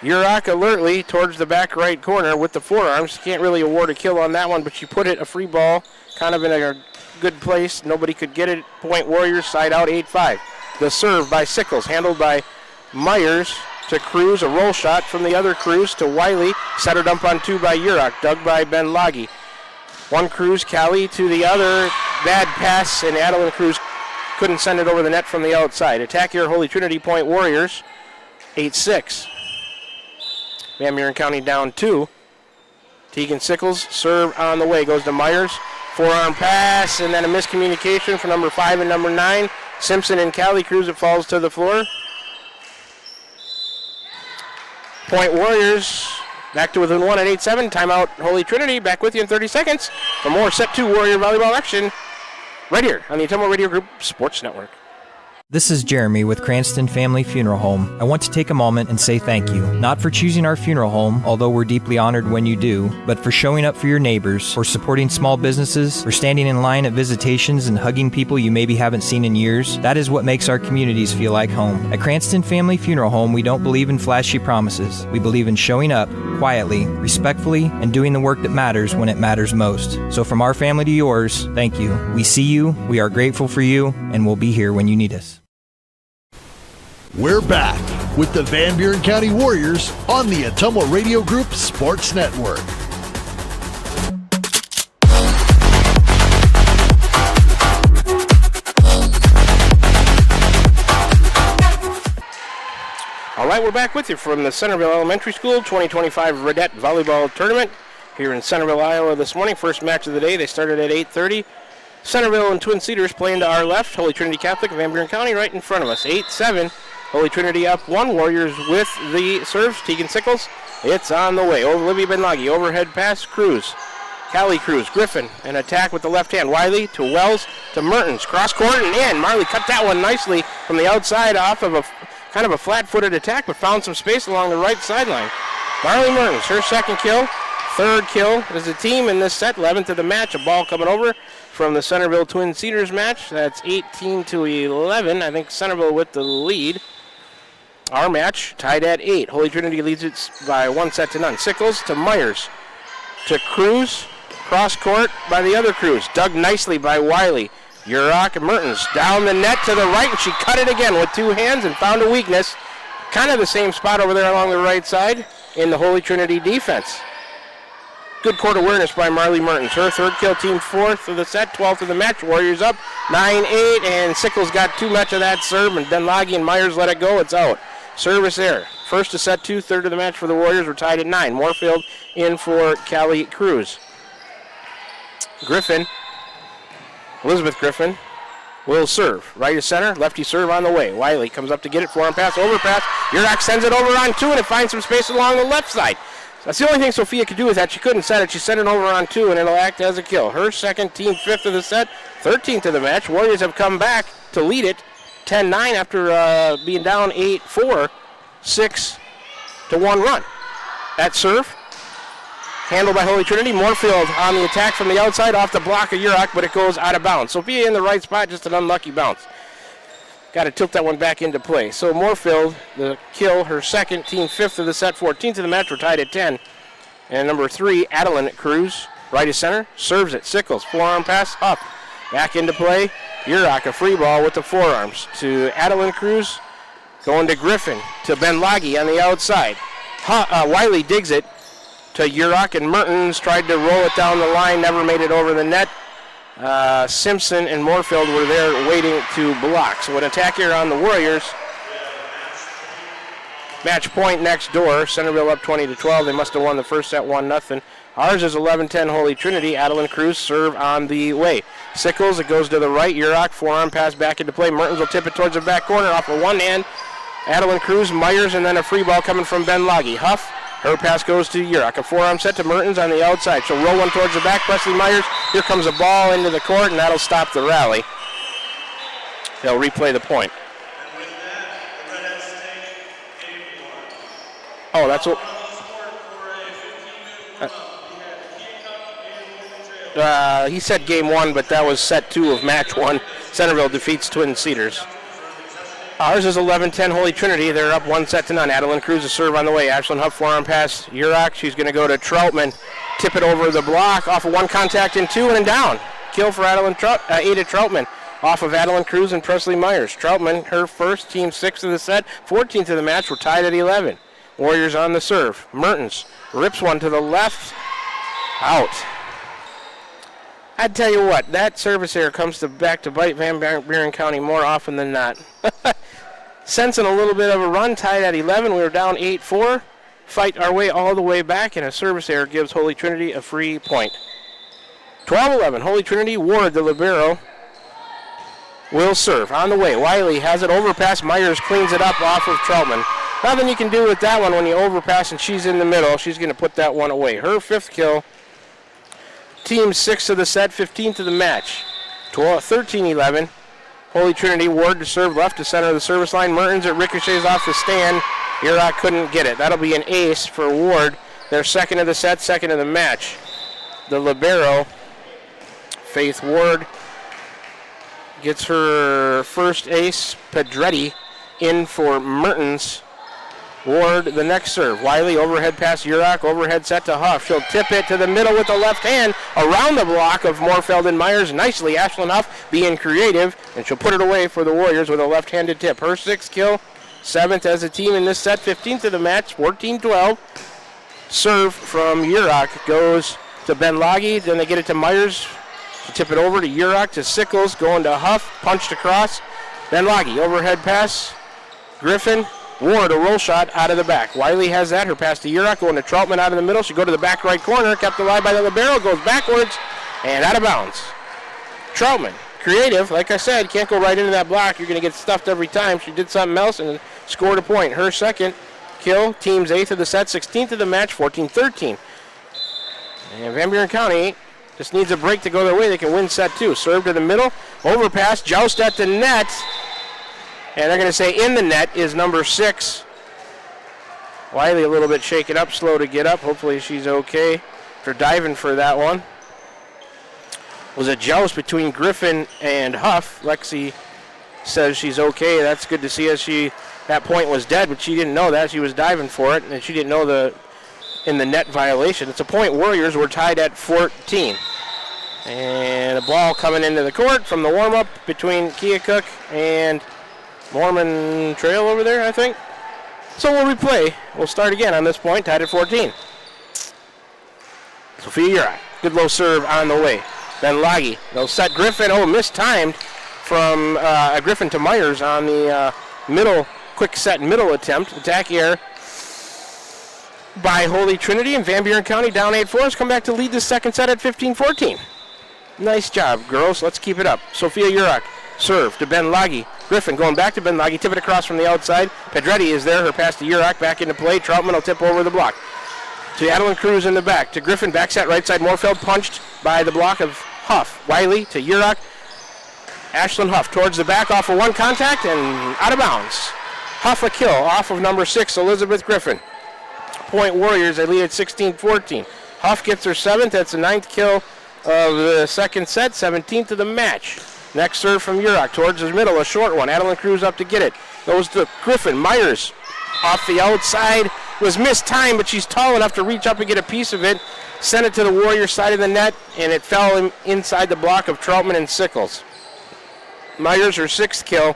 Urach alertly towards the back right corner with the forearms. Can't really award a kill on that one, but she put it a free ball kind of in a good place. Nobody could get it. Point Warriors, side out 8-5. The serve by Sickles, handled by Myers to Cruz. A roll shot from the other Cruz to Wiley. Setter dump on 2 by Urach, dug by Benlagi. One Cruz, Callie to the other. Bad pass, and Adeline Cruz couldn't send it over the net from the outside. Attack here, Holy Trinity Point Warriors, 8-6. Van Buren County down 2. Tegan Sickles, serve on the way, goes to Myers. Forearm pass, and then a miscommunication for number 5 and number 9. Simpson and Callie Cruz, it falls to the floor. Point Warriors back to within 1 at 8-7. Timeout, Holy Trinity. Back with you in 30 seconds for more set 2 Warrior volleyball action right here on the Ottumwa Radio Group Sports Network. This is Jeremy with Cranston Family Funeral Home. I want to take a moment and say thank you, not for choosing our funeral home, although we're deeply honored when you do, but for showing up for your neighbors, for supporting small businesses, for standing in line at visitations and hugging people you maybe haven't seen in years. That is what makes our communities feel like home. At Cranston Family Funeral Home, we don't believe in flashy promises. We believe in showing up quietly, respectfully, and doing the work that matters when it matters most. So from our family to yours, thank you. We see you, we are grateful for you, and we'll be here when you need us. We're back with the Van Buren County Warriors on the Ottumwa Radio Group Sports Network. All right, we're back with you from the Centerville Elementary School 2025 Redette Volleyball Tournament here in Centerville, Iowa this morning. First match of the day. They started at 8:30. Centerville and Twin Cedars playing to our left. Holy Trinity Catholic, Van Buren County right in front of us. 8-7. Holy Trinity up 1. Warriors with the serves. Tegan Sickles. It's on the way. Olivia Benlagi. Overhead pass. Cruz. Callie Cruz. Griffin. An attack with the left hand. Wiley to Wells to Mertens. Cross court and in. Marley cut that one nicely from the outside off of a kind of a flat-footed attack, but found some space along the right sideline. Marley Mertens. Her second kill. Third kill as a team in this set. 11th of the match. A ball coming over from the Centerville Twin Cedars match. That's 18-11. I think Centerville with the lead. Our match tied at 8. Holy Trinity leads it by 1-0. Sickles to Myers. To Cruz. Cross court by the other Cruz. Dug nicely by Wiley. Urach and Mertens down the net to the right, and she cut it again with two hands and found a weakness. Kind of the same spot over there along the right side in the Holy Trinity defense. Good court awareness by Marley Mertens. Her third kill, team 4th of the set, 12th of the match. Warriors up 9-8, and Sickles got too much of that serve, and Benlagi and Myers let it go. It's out. Service error. First to set 2, third of the match for the Warriors. We're tied at 9. Moorfield in for Callie Cruz. Griffin, Elizabeth Griffin, will serve. Right to center, lefty serve on the way. Wiley comes up to get it, forehand pass, overpass. Urach sends it over on 2, and it finds some space along the left side. That's the only thing Sophia could do with that. She couldn't set it. She sent it over on 2, and it'll act as a kill. Her second, team 5th of the set, 13th of the match. Warriors have come back to lead it 10-9 after being down 8-4, 6-1 run. That serve, handled by Holy Trinity. Moorfield on the attack from the outside off the block of Urach, but it goes out of bounds. Sophia in the right spot, just an unlucky bounce. Got to tilt that one back into play. So Moorfield, the kill, her second, team 5th of the set, 14th of the match. We're tied at 10. And number 3, Adeline Cruz, right to center, serves it. Sickles, forearm pass, up. Back into play. Urach, a free ball with the forearms to Adeline Cruz, going to Griffin, to Benlagi on the outside. Wiley digs it to Urach, and Mertens tried to roll it down the line, never made it over the net. Simpson and Moorfield were there waiting to block. So an attack here on the Warriors. Match point next door. Centerville up 20-12. They must have won the first set 1-0. Ours is 11-10 Holy Trinity. Adeline Cruz serve on the way. Sickles, it goes to the right. Urach, forearm pass back into play. Mertens will tip it towards the back corner off of one hand. Adeline Cruz, Myers, and then a free ball coming from Benlagi. Huff, her pass goes to Urach. A forearm set to Mertens on the outside. She'll roll one towards the back. Presley Myers, here comes a ball into the court, and that'll stop the rally. They'll replay the point. Oh, that's what... he said game 1, but that was set 2 of match 1. Centerville defeats Twin Cedars. Ours is 11-10 Holy Trinity. They're up 1-0. Adeline Cruz, a serve on the way. Ashlyn Huff, forearm pass. Urach, she's going to go to Troutman. Tip it over the block off of one contact and 2 and down. Kill for Ada Troutman off of Adeline Cruz and Presley Myers. Troutman, her first, team 6th of the set, 14th of the match. We're tied at 11. Warriors on the serve. Mertens rips one to the left. Out. I'd tell you what, that service error comes back to bite Van Buren County more often than not. Sensing a little bit of a run, tied at 11. We were down 8-4. Fight our way all the way back, and a service error gives Holy Trinity a free point. 12-11, Holy Trinity. Ward, the libero, will serve. On the way, Wiley has it overpass. Myers cleans it up off of Troutman. Nothing you can do with that one when you overpass and she's in the middle. She's going to put that one away. Her 5th kill. Team 6th of the set, 15th of the match. 13-11. Holy Trinity. Ward to serve left to center of the service line. Mertens, it ricochets off the stand. Yurok couldn't get it. That'll be an ace for Ward. Their second of the set, second of the match. The libero, Faith Ward, gets her first ace. Pedretti in for Mertens. Ward, the next serve. Wiley, overhead pass Yurok, overhead set to Huff. She'll tip it to the middle with the left hand, around the block of Moorfeld and Myers. Nicely, Ashlyn Huff being creative, and she'll put it away for the Warriors with a left-handed tip. Her sixth kill, seventh as a team in this set, 15th of the match, 14-12. Serve from Yurok goes to Benlagi, then they get it to Myers. To tip it over to Yurok, to Sickles, going to Huff, punched across. Benlagi, overhead pass. Griffin, Ward, a roll shot out of the back. Wiley has that. Her pass to Yurok, going to Troutman out of the middle. She go to the back right corner, kept alive by the libero, goes backwards, and out of bounds. Troutman, creative, like I said, can't go right into that block. You're going to get stuffed every time. She did something else and scored a point. Her second kill, team's eighth of the set, 16th of the match, 14-13. And Van Buren County just needs a break to go their way. They can win set two. Serve to the middle, overpass, joust at the net. And they're going to say in the net is number 6. Wiley a little bit shaken up, slow to get up. Hopefully she's okay for diving for that one. It was a joust between Griffin and Huff. Lexi says she's okay. That's good to see as that point was dead, but she didn't know that. She was diving for it, and she didn't know in the net violation. It's a point. Warriors were tied at 14. And a ball coming into the court from the warm-up between Keokuk and Mormon Trail over there, I think. So we'll replay. We'll start again on this point, tied at 14. Sophia Yurok, good low serve on the way. Then Laggy, they'll set Griffin. Oh, mistimed from Griffin to Myers on the middle, quick set middle attempt. Attack air by Holy Trinity, and Van Buren County down 8-4. Come back to lead the second set at 15-14. Nice job, girls. Let's keep it up. Sophia Yurok, serve to Ben Laggy. Griffin going back to Ben Laggy, tip it across from the outside. Pedretti is there, her pass to Yurok, back into play. Troutman will tip over the block. To Adeline Cruz in the back. To Griffin, back set right side. Moorfeld punched by the block of Huff. Wiley to Yurok. Ashlyn Huff towards the back off of one contact and out of bounds. Huff a kill off of number 6, Elizabeth Griffin. Point Warriors, they lead at 16-14. Huff gets her 7th. That's the 9th kill of the second set, 17th of the match. Next serve from Yurok towards the middle, a short one. Adeline Cruz up to get it. Goes to Griffin. Myers off the outside. Was mistimed, but she's tall enough to reach up and get a piece of it. Sent it to the Warrior side of the net, and it fell inside the block of Troutman and Sickles. Myers, her 6th kill.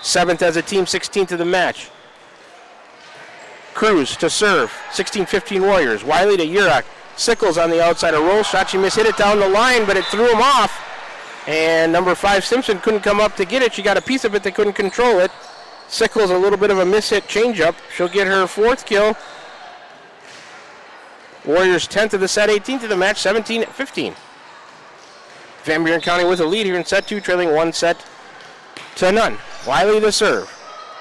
7th as a team, 16th of the match. Cruz to serve. 16-15 Warriors. Wiley to Yurok. Sickles on the outside, a roll shot. She mishit it down the line, but it threw him off. And number 5, Simpson, couldn't come up to get it. She got a piece of it. They couldn't control it. Sickles, a little bit of a mishit changeup. She'll get her 4th kill. Warriors 10th of the set, 18th of the match, 17-15. Van Buren County with a lead here in set 2, trailing 1-0. Wiley the serve.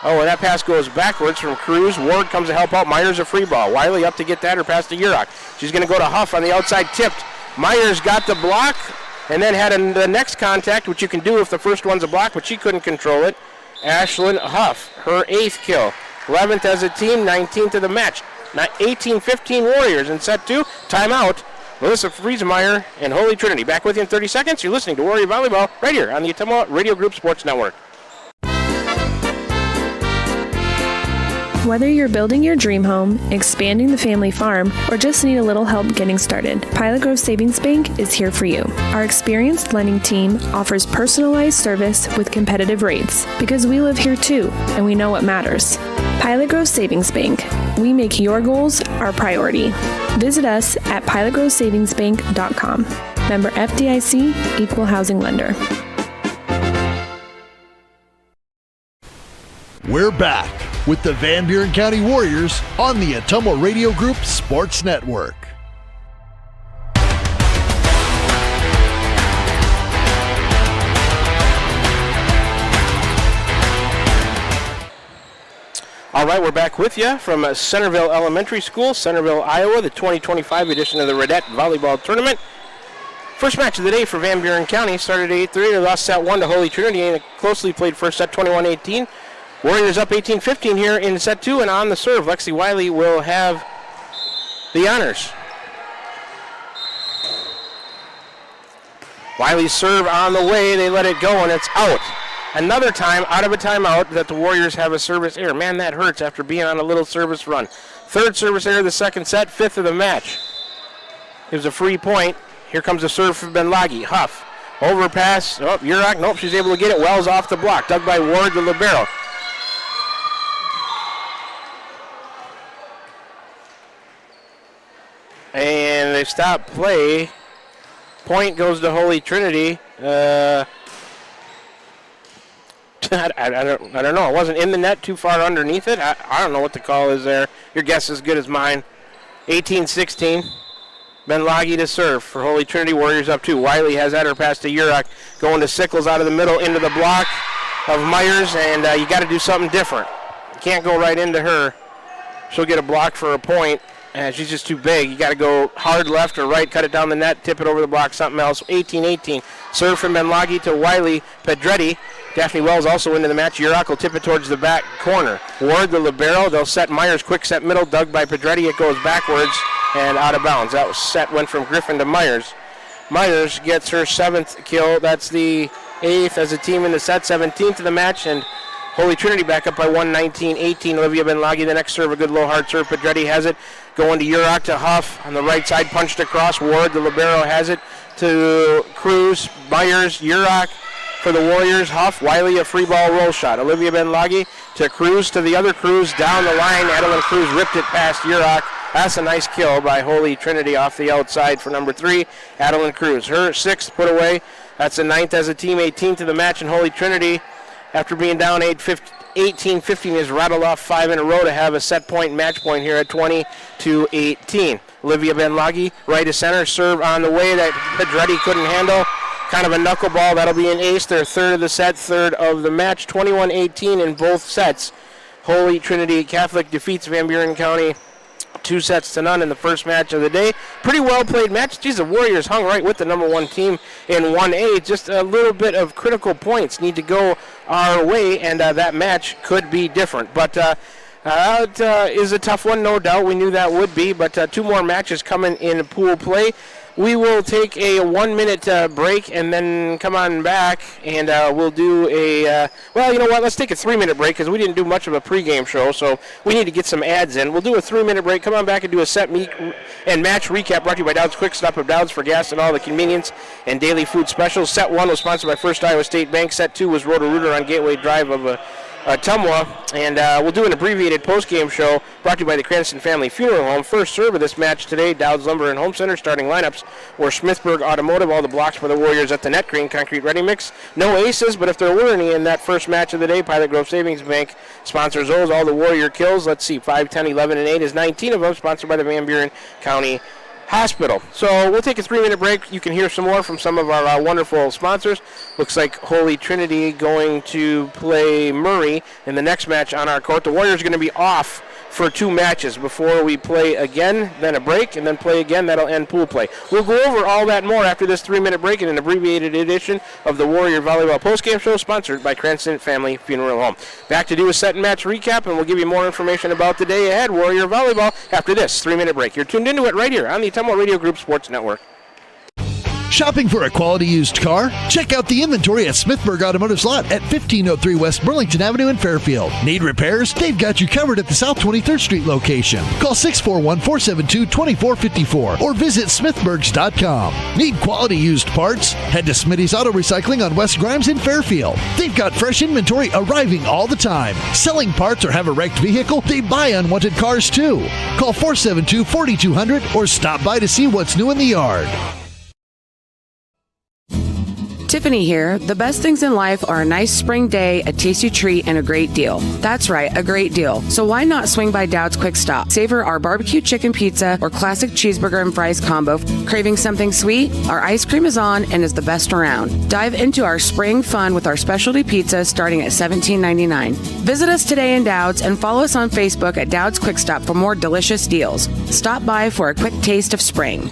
Oh, and that pass goes backwards from Cruz. Ward comes to help out. Myers a free ball. Wiley up to get that. Her pass to Yurok. She's going to go to Huff on the outside, tipped. Myers got the block and then had the next contact, which you can do if the first one's a block, but she couldn't control it. Ashlyn Huff, her 8th kill. 11th as a team, 19th of the match. 18-15 Warriors in set 2. Timeout. Melissa Friesemeyer and Holy Trinity. Back with you in 30 seconds. You're listening to Warrior Volleyball right here on the Ottumwa Radio Group Sports Network. Whether you're building your dream home, expanding the family farm, or just need a little help getting started, Pilot Grove Savings Bank is here for you. Our experienced lending team offers personalized service with competitive rates because we live here too, and we know what matters. Pilot Grove Savings Bank. We make your goals our priority. Visit us at pilotgrovesavingsbank.com. Member FDIC, Equal Housing Lender. We're back with the Van Buren County Warriors on the Ottumwa Radio Group Sports Network. All right, we're back with you from Centerville Elementary School, Centerville, Iowa, the 2025 edition of the Redette Volleyball Tournament. First match of the day for Van Buren County started at 8:30. They lost set 1 to Holy Trinity in a closely played first set, 21-18. Warriors up 18-15 here in set 2, and on the serve, Lexi Wiley will have the honors. Wiley's serve on the way. They let it go, and it's out. Another time out of a timeout that the Warriors have a service error. Man, that hurts after being on a little service run. Third service error of the second set, 5th of the match. It was a free point. Here comes the serve for Benlagi. Huff. Overpass. Oh, Urach. Nope, she's able to get it. Wells off the block. Dug by Ward, the libero. And they stop play. Point goes to Holy Trinity. I don't know. It wasn't in the net, too far underneath it. I don't know what the call is there. Your guess is as good as mine. 18-16. Benlagi to serve for Holy Trinity. Warriors up 2. Wiley has at her pass to Urach. Going to Sickles out of the middle into the block of Myers, and you got to do something different. You can't go right into her. She'll get a block for a point. She's just too big. You got to go hard left or right, cut it down the net, tip it over the block, something else. 18-18. Serve from Benlagi to Wiley Pedretti. Daphne Wells also into the match. Urach will tip it towards the back corner. Ward, the libero. They'll set Myers. Quick set middle. Dug by Pedretti. It goes backwards and out of bounds. That was set, went from Griffin to Myers. Myers gets her 7th kill. That's the 8th as a team in the set. 17th of the match. And Holy Trinity back up by 19-18. Olivia Benlagi, the next serve, a good low hard serve. Pedretti has it. Going to Urach to Huff. On the right side, punched across. Ward, the libero, has it to Cruz. Myers, Urach for the Warriors. Huff, Wiley, a free ball roll shot. Olivia Benlagi to Cruz, to the other Cruz. Down the line, Adeline Cruz ripped it past Urach. That's a nice kill by Holy Trinity off the outside for number 3, Adeline Cruz. Her 6th put away. That's the 9th as a team, 18th of the match, and Holy Trinity, after being down 18-15, has rattled off 5 in a row to have a set point, match point here at 20-18. Olivia Benlagi, right to center, serve on the way that Pedretti couldn't handle. Kind of a knuckleball. That'll be an ace. Their 3rd of the set, 3rd of the match. 21-18 in both sets. Holy Trinity Catholic defeats Van Buren County 2-0 in the first match of the day. Pretty well played match. Geez, the Warriors hung right with the number 1 team in 1A. Just a little bit of critical points need to go our way, and that match could be different. But it is a tough one, no doubt. We knew that would be, but 2 more matches coming in pool play. We will take a 1-minute break and then come on back, and we'll do a, well, you know what, let's take a 3-minute break because we didn't do much of a pregame show, so we need to get some ads in. We'll do a 3-minute break, come on back and do a set meet and match recap brought to you by Dowd's Quick Stop of Dowd's for gas and all the convenience and daily food specials. Set 1 was sponsored by First Iowa State Bank. Set 2 was Roto-Rooter on Gateway Drive of Ottumwa, and we'll do an abbreviated post-game show brought to you by the Cranston Family Funeral Home. First serve of this match today, Dowd's Lumber and Home Center. Starting lineups were Smithburg Automotive. All the blocks for the Warriors at the net. Green Concrete Ready Mix. No aces, but if there were any in that first match of the day, Pilot Grove Savings Bank sponsors those. All the Warrior kills, let's see, 5, 10, 11, and 8 is 19 of them, sponsored by the Van Buren County Hospital. So we'll take a 3-minute break. You can hear some more from some of our wonderful sponsors. Looks like Holy Trinity going to play Murray in the next match on our court. The Warriors are going to be off for 2 matches before we play again, then a break, and then play again. That'll end pool play. We'll go over all that more after this 3-minute break in an abbreviated edition of the Warrior Volleyball postgame show sponsored by Cranston Family Funeral Home. Back to do a set and match recap, and we'll give you more information about the day ahead, Warrior Volleyball, after this 3-minute break. You're tuned into it right here on the Ottumwa Radio Group Sports Network. Shopping for a quality used car? Check out the inventory at Smithburg Automotive's lot at 1503 West Burlington Avenue in Fairfield. Need repairs? They've got you covered at the South 23rd Street location. Call 641-472-2454 or visit smithburgs.com. Need quality used parts? Head to Smitty's Auto Recycling on West Grimes in Fairfield. They've got fresh inventory arriving all the time. Selling parts or have a wrecked vehicle? They buy unwanted cars too. Call 472-4200 or stop by to see what's new in the yard. Tiffany here. The best things in life are a nice spring day, a tasty treat, and a great deal. That's right, a great deal. So why not swing by Dowd's Quick Stop? Savor our barbecue chicken pizza or classic cheeseburger and fries combo. Craving something sweet? Our ice cream is on and is the best around. Dive into our spring fun with our specialty pizza starting at $17.99. Visit us today in Dowd's and follow us on Facebook at Dowd's Quick Stop for more delicious deals. Stop by for a quick taste of spring.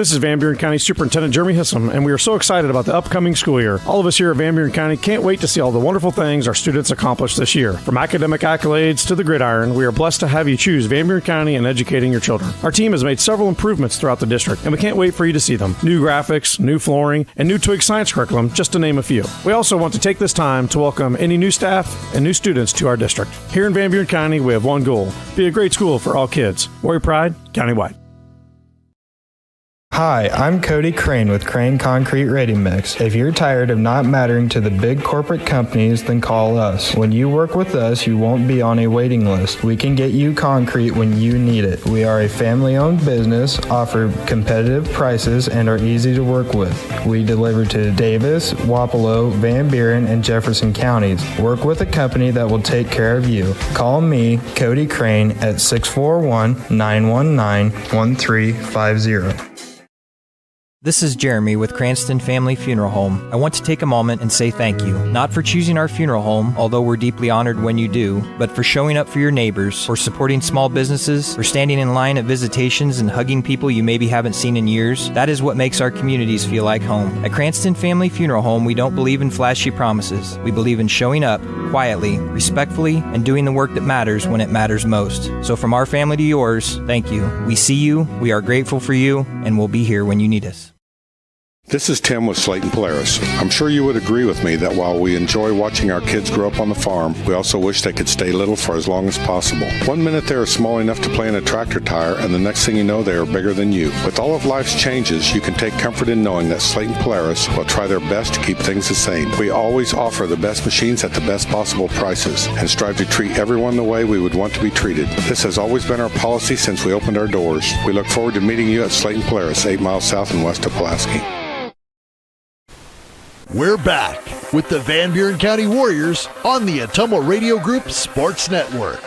This is Van Buren County Superintendent Jeremy Hissam, and we are so excited about the upcoming school year. All of us here at Van Buren County can't wait to see all the wonderful things our students accomplish this year. From academic accolades to the gridiron, we are blessed to have you choose Van Buren County in educating your children. Our team has made several improvements throughout the district, and we can't wait for you to see them. New graphics, new flooring, and new Twig science curriculum, just to name a few. We also want to take this time to welcome any new staff and new students to our district. Here in Van Buren County, we have one goal: be a great school for all kids. Warrior Pride, countywide. Hi, I'm Cody Crane with Crane Concrete Ready Mix. If you're tired of not mattering to the big corporate companies, then call us. When you work with us, you won't be on a waiting list. We can get you concrete when you need it. We are a family-owned business, offer competitive prices, and are easy to work with. We deliver to Davis, Wapello, Van Buren, and Jefferson counties. Work with a company that will take care of you. Call me, Cody Crane, at 641-919-1350. This is Jeremy with Cranston Family Funeral Home. I want to take a moment and say thank you, not for choosing our funeral home, although we're deeply honored when you do, but for showing up for your neighbors, for supporting small businesses, for standing in line at visitations and hugging people you maybe haven't seen in years. That is what makes our communities feel like home. At Cranston Family Funeral Home, we don't believe in flashy promises. We believe in showing up quietly, respectfully, and doing the work that matters when it matters most. So from our family to yours, thank you. We see you, we are grateful for you, and we'll be here when you need us. This is Tim with Slayton Polaris. I'm sure you would agree with me that while we enjoy watching our kids grow up on the farm, we also wish they could stay little for as long as possible. 1 minute they are small enough to play in a tractor tire, and the next thing you know they are bigger than you. With all of life's changes, you can take comfort in knowing that Slayton Polaris will try their best to keep things the same. We always offer the best machines at the best possible prices and strive to treat everyone the way we would want to be treated. This has always been our policy since we opened our doors. We look forward to meeting you at Slayton Polaris, 8 miles south and west of Pulaski. We're back with the Van Buren County Warriors on the Ottumwa Radio Group Sports Network.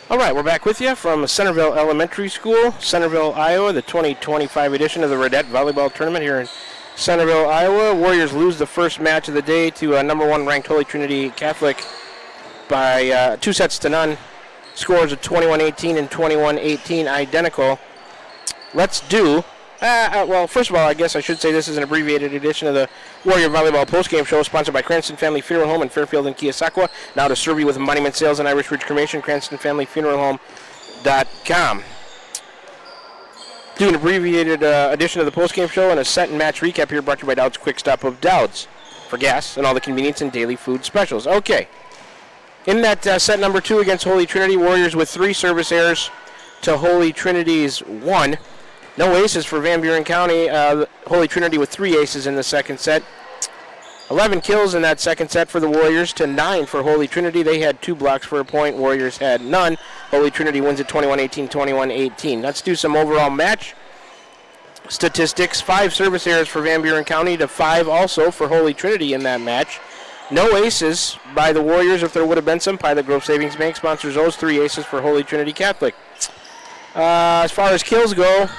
All right, we're back with you from Centerville Elementary School, Centerville, Iowa, the 2025 edition of the Redette Volleyball Tournament here in Centerville, Iowa. Warriors lose the first match of the day to number 1 ranked Holy Trinity Catholic by 2-0. Scores of 21-18 and 21-18 identical. Let's do, well, first of all, I guess I should say this is an abbreviated edition of the Warrior Volleyball postgame show sponsored by Cranston Family Funeral Home in Fairfield and Keosauqua. Now to serve you with monument sales and Irish Ridge Cremation, CranstonFamilyFuneralHome.com. Do an abbreviated edition of the postgame show and a set and match recap here brought to you by Dowd's Quick Stop of Dowd's for gas and all the convenience and daily food specials. Okay. In that set number 2 against Holy Trinity, Warriors with 3 service errors to Holy Trinity's 1. No aces for Van Buren County. Holy Trinity with 3 aces in the second set. 11 kills in that second set for the Warriors to 9 for Holy Trinity. They had 2 blocks for a point. Warriors had none. Holy Trinity wins at 21-18, 21-18. Let's do some overall match statistics. 5 service errors for Van Buren County to 5 also for Holy Trinity in that match. No aces by the Warriors. If there would have been some, Pilot Grove Savings Bank sponsors those. 3 aces for Holy Trinity Catholic. As far as kills go,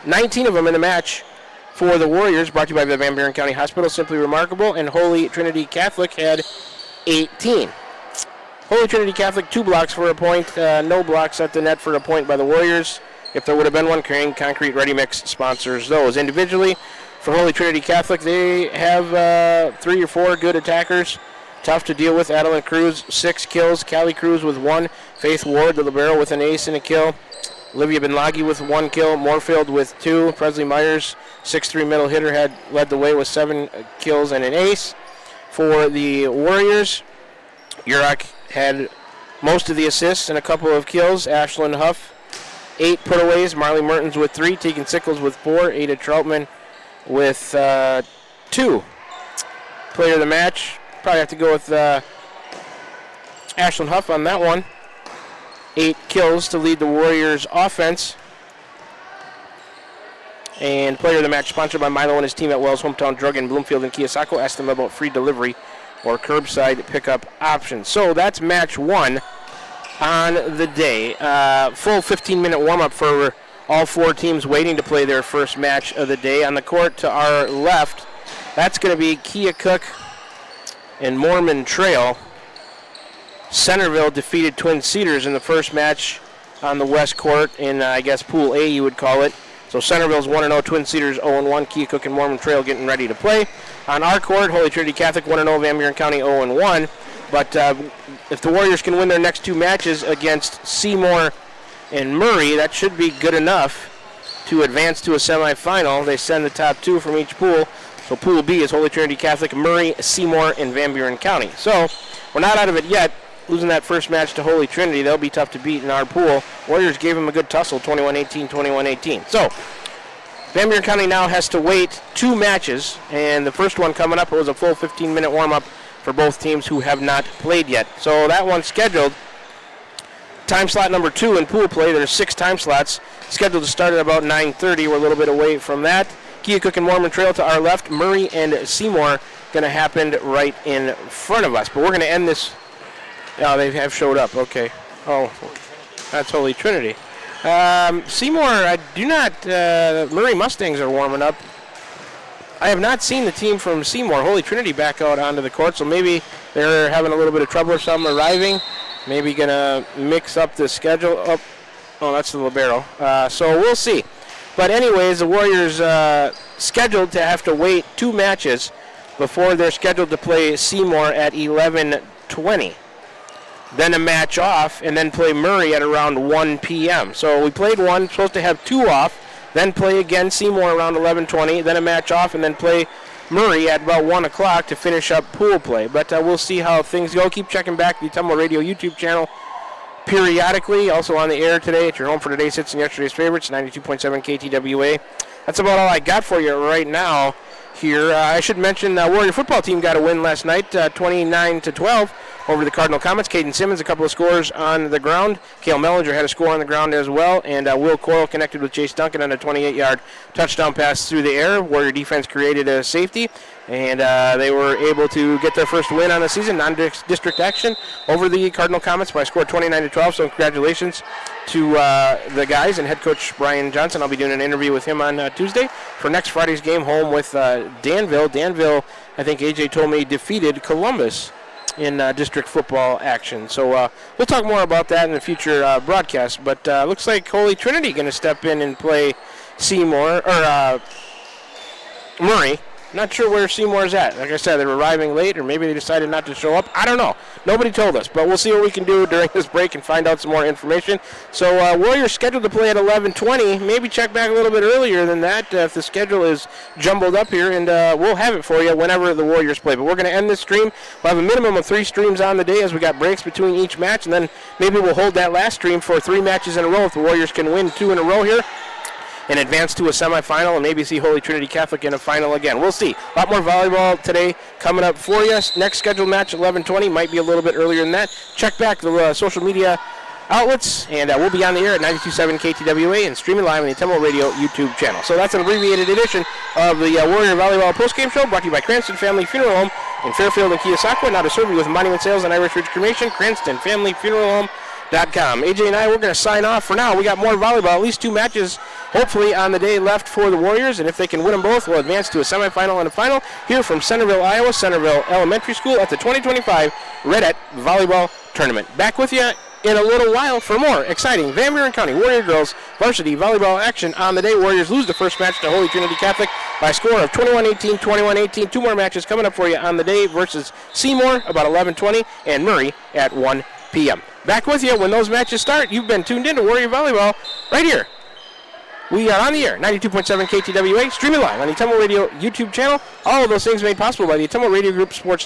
19 of them in the match for the Warriors, brought to you by the Van Buren County Hospital. Simply remarkable. And Holy Trinity Catholic had 18. Holy Trinity Catholic, 2 blocks for a point. No blocks at the net for a point by the Warriors. If there would have been one, Crane Concrete Ready Mix sponsors those. Individually, for Holy Trinity Catholic, they have 3 or 4 good attackers. Tough to deal with. Adeline Cruz, 6 kills. Callie Cruz with 1. Faith Ward, the libero, with an ace and a kill. Olivia Benlagi with 1 kill. Moorfield with 2. Presley Myers, 6'3" middle hitter, had led the way with 7 kills and an ace. For the Warriors, Urach had most of the assists and a couple of kills. Ashlyn Huff, 8 putaways. Marley Mertens with 3. Tegan Sickles with 4. Ada Troutman with 2. Player of the match, probably have to go with Ashlyn Huff on that one. 8 kills to lead the Warriors offense. And player of the match sponsored by Milo and his team at Wells Hometown Drug in Bloomfield and Keosauqua. Ask them about free delivery or curbside pickup options. So that's match 1 on the day. Full 15-minute warm-up for all 4 teams waiting to play their first match of the day. On the court to our left, that's going to be Keokuk and Mormon Trail. Centerville defeated Twin Cedars in the first match on the West Court in, I guess, Pool A you would call it. So Centerville's 1-0, Twin Cedars 0-1, Keokuk and Mormon Trail getting ready to play. On our court, Holy Trinity Catholic 1-0, Van Buren County 0-1. But if the Warriors can win their next two matches against Seymour and Murray, that should be good enough to advance to a semifinal. They send the top two from each pool. So Pool B is Holy Trinity Catholic, Murray, Seymour, and Van Buren County. So we're not out of it yet. Losing that first match to Holy Trinity, they'll be tough to beat in our pool. Warriors gave them a good tussle, 21-18, 21-18. So Van Buren County now has to wait two matches, and the first one coming up, it was a full 15-minute warm-up for both teams who have not played yet. So that one's scheduled. Time slot number 2 in pool play. There's 6 time slots scheduled to start at about 9:30. We're a little bit away from that. Keokuk and Mormon Trail to our left. Murray and Seymour going to happen right in front of us. But we're going to end this. Oh, they have showed up. Okay. Oh, that's Holy Trinity. Seymour, I do not. Murray Mustangs are warming up. I have not seen the team from Seymour, Holy Trinity, back out onto the court, so maybe they're having a little bit of trouble or something arriving. Maybe going to mix up the schedule. Oh, that's the libero. So we'll see. But anyways, the Warriors scheduled to have to wait two matches before they're scheduled to play Seymour at 11:20. Then a match off, and then play Murray at around 1 p.m. So we played one, supposed to have two off, then play again Seymour around 11:20, then a match off, and then play Murray at about 1 o'clock to finish up pool play. But we'll see how things go. Keep checking back the Ottumwa Radio YouTube channel periodically. Also on the air today at your home for today's hits and yesterday's favorites, 92.7 KTWA. That's about all I got for you right now here. I should mention the Warrior football team got a win last night, 29-12 over the Cardinal Comets. Caden Simmons, a couple of scores on the ground. Cale Mellinger had a score on the ground as well. And Will Coyle connected with Chase Duncan on a 28-yard touchdown pass through the air. Warrior defense created a safety. And they were able to get their first win on the season, non-district action, over the Cardinal Comets by a score 29-12. So congratulations to the guys and head coach Brian Johnson. I'll be doing an interview with him on Tuesday for next Friday's game home with Danville. Danville, I think AJ told me, defeated Columbus in district football action. So we'll talk more about that in the future broadcast. But looks like Holy Trinity going to step in and play Seymour, or Murray. Not sure where Seymour's at. Like I said, they're arriving late, or maybe they decided not to show up. I don't know. Nobody told us, but we'll see what we can do during this break and find out some more information. So Warriors scheduled to play at 11:20. Maybe check back a little bit earlier than that if the schedule is jumbled up here, and we'll have it for you whenever the Warriors play. But we're going to end this stream. We'll have a minimum of 3 streams on the day as we got breaks between each match, and then maybe we'll hold that last stream for 3 matches in a row if the Warriors can win 2 in a row here and advance to a semifinal, and maybe see Holy Trinity Catholic in a final again. We'll see. A lot more volleyball today coming up for you. Next scheduled match, 11:20, might be a little bit earlier than that. Check back the social media outlets, and we'll be on the air at 92.7 KTWA and streaming live on the Ottumwa Radio YouTube channel. So that's an abbreviated edition of the Warrior Volleyball postgame show, brought to you by Cranston Family Funeral Home in Fairfield and Keosauqua. Now to serve you with monument sales and Irish Ridge Cremation, Cranston Family Funeral Home. AJ and I, we're going to sign off for now. We got more volleyball, at least 2 matches, hopefully, on the day left for the Warriors. And if they can win them both, we'll advance to a semifinal and a final here from Centerville, Iowa, Centerville Elementary School at the 2025 Redette Volleyball Tournament. Back with you in a little while for more exciting Van Buren County Warrior Girls varsity volleyball action on the day. Warriors lose the first match to Holy Trinity Catholic by a score of 21-18, 21-18. 2 more matches coming up for you on the day versus Seymour about 11:20 and Murray at 1 p.m. Back with you when those matches start. You've been tuned in to Warrior Volleyball right here. We are on the air, 92.7 KTWA, streaming live on the Ottumwa Radio YouTube channel. All of those things made possible by the Ottumwa Radio Group Sports Network.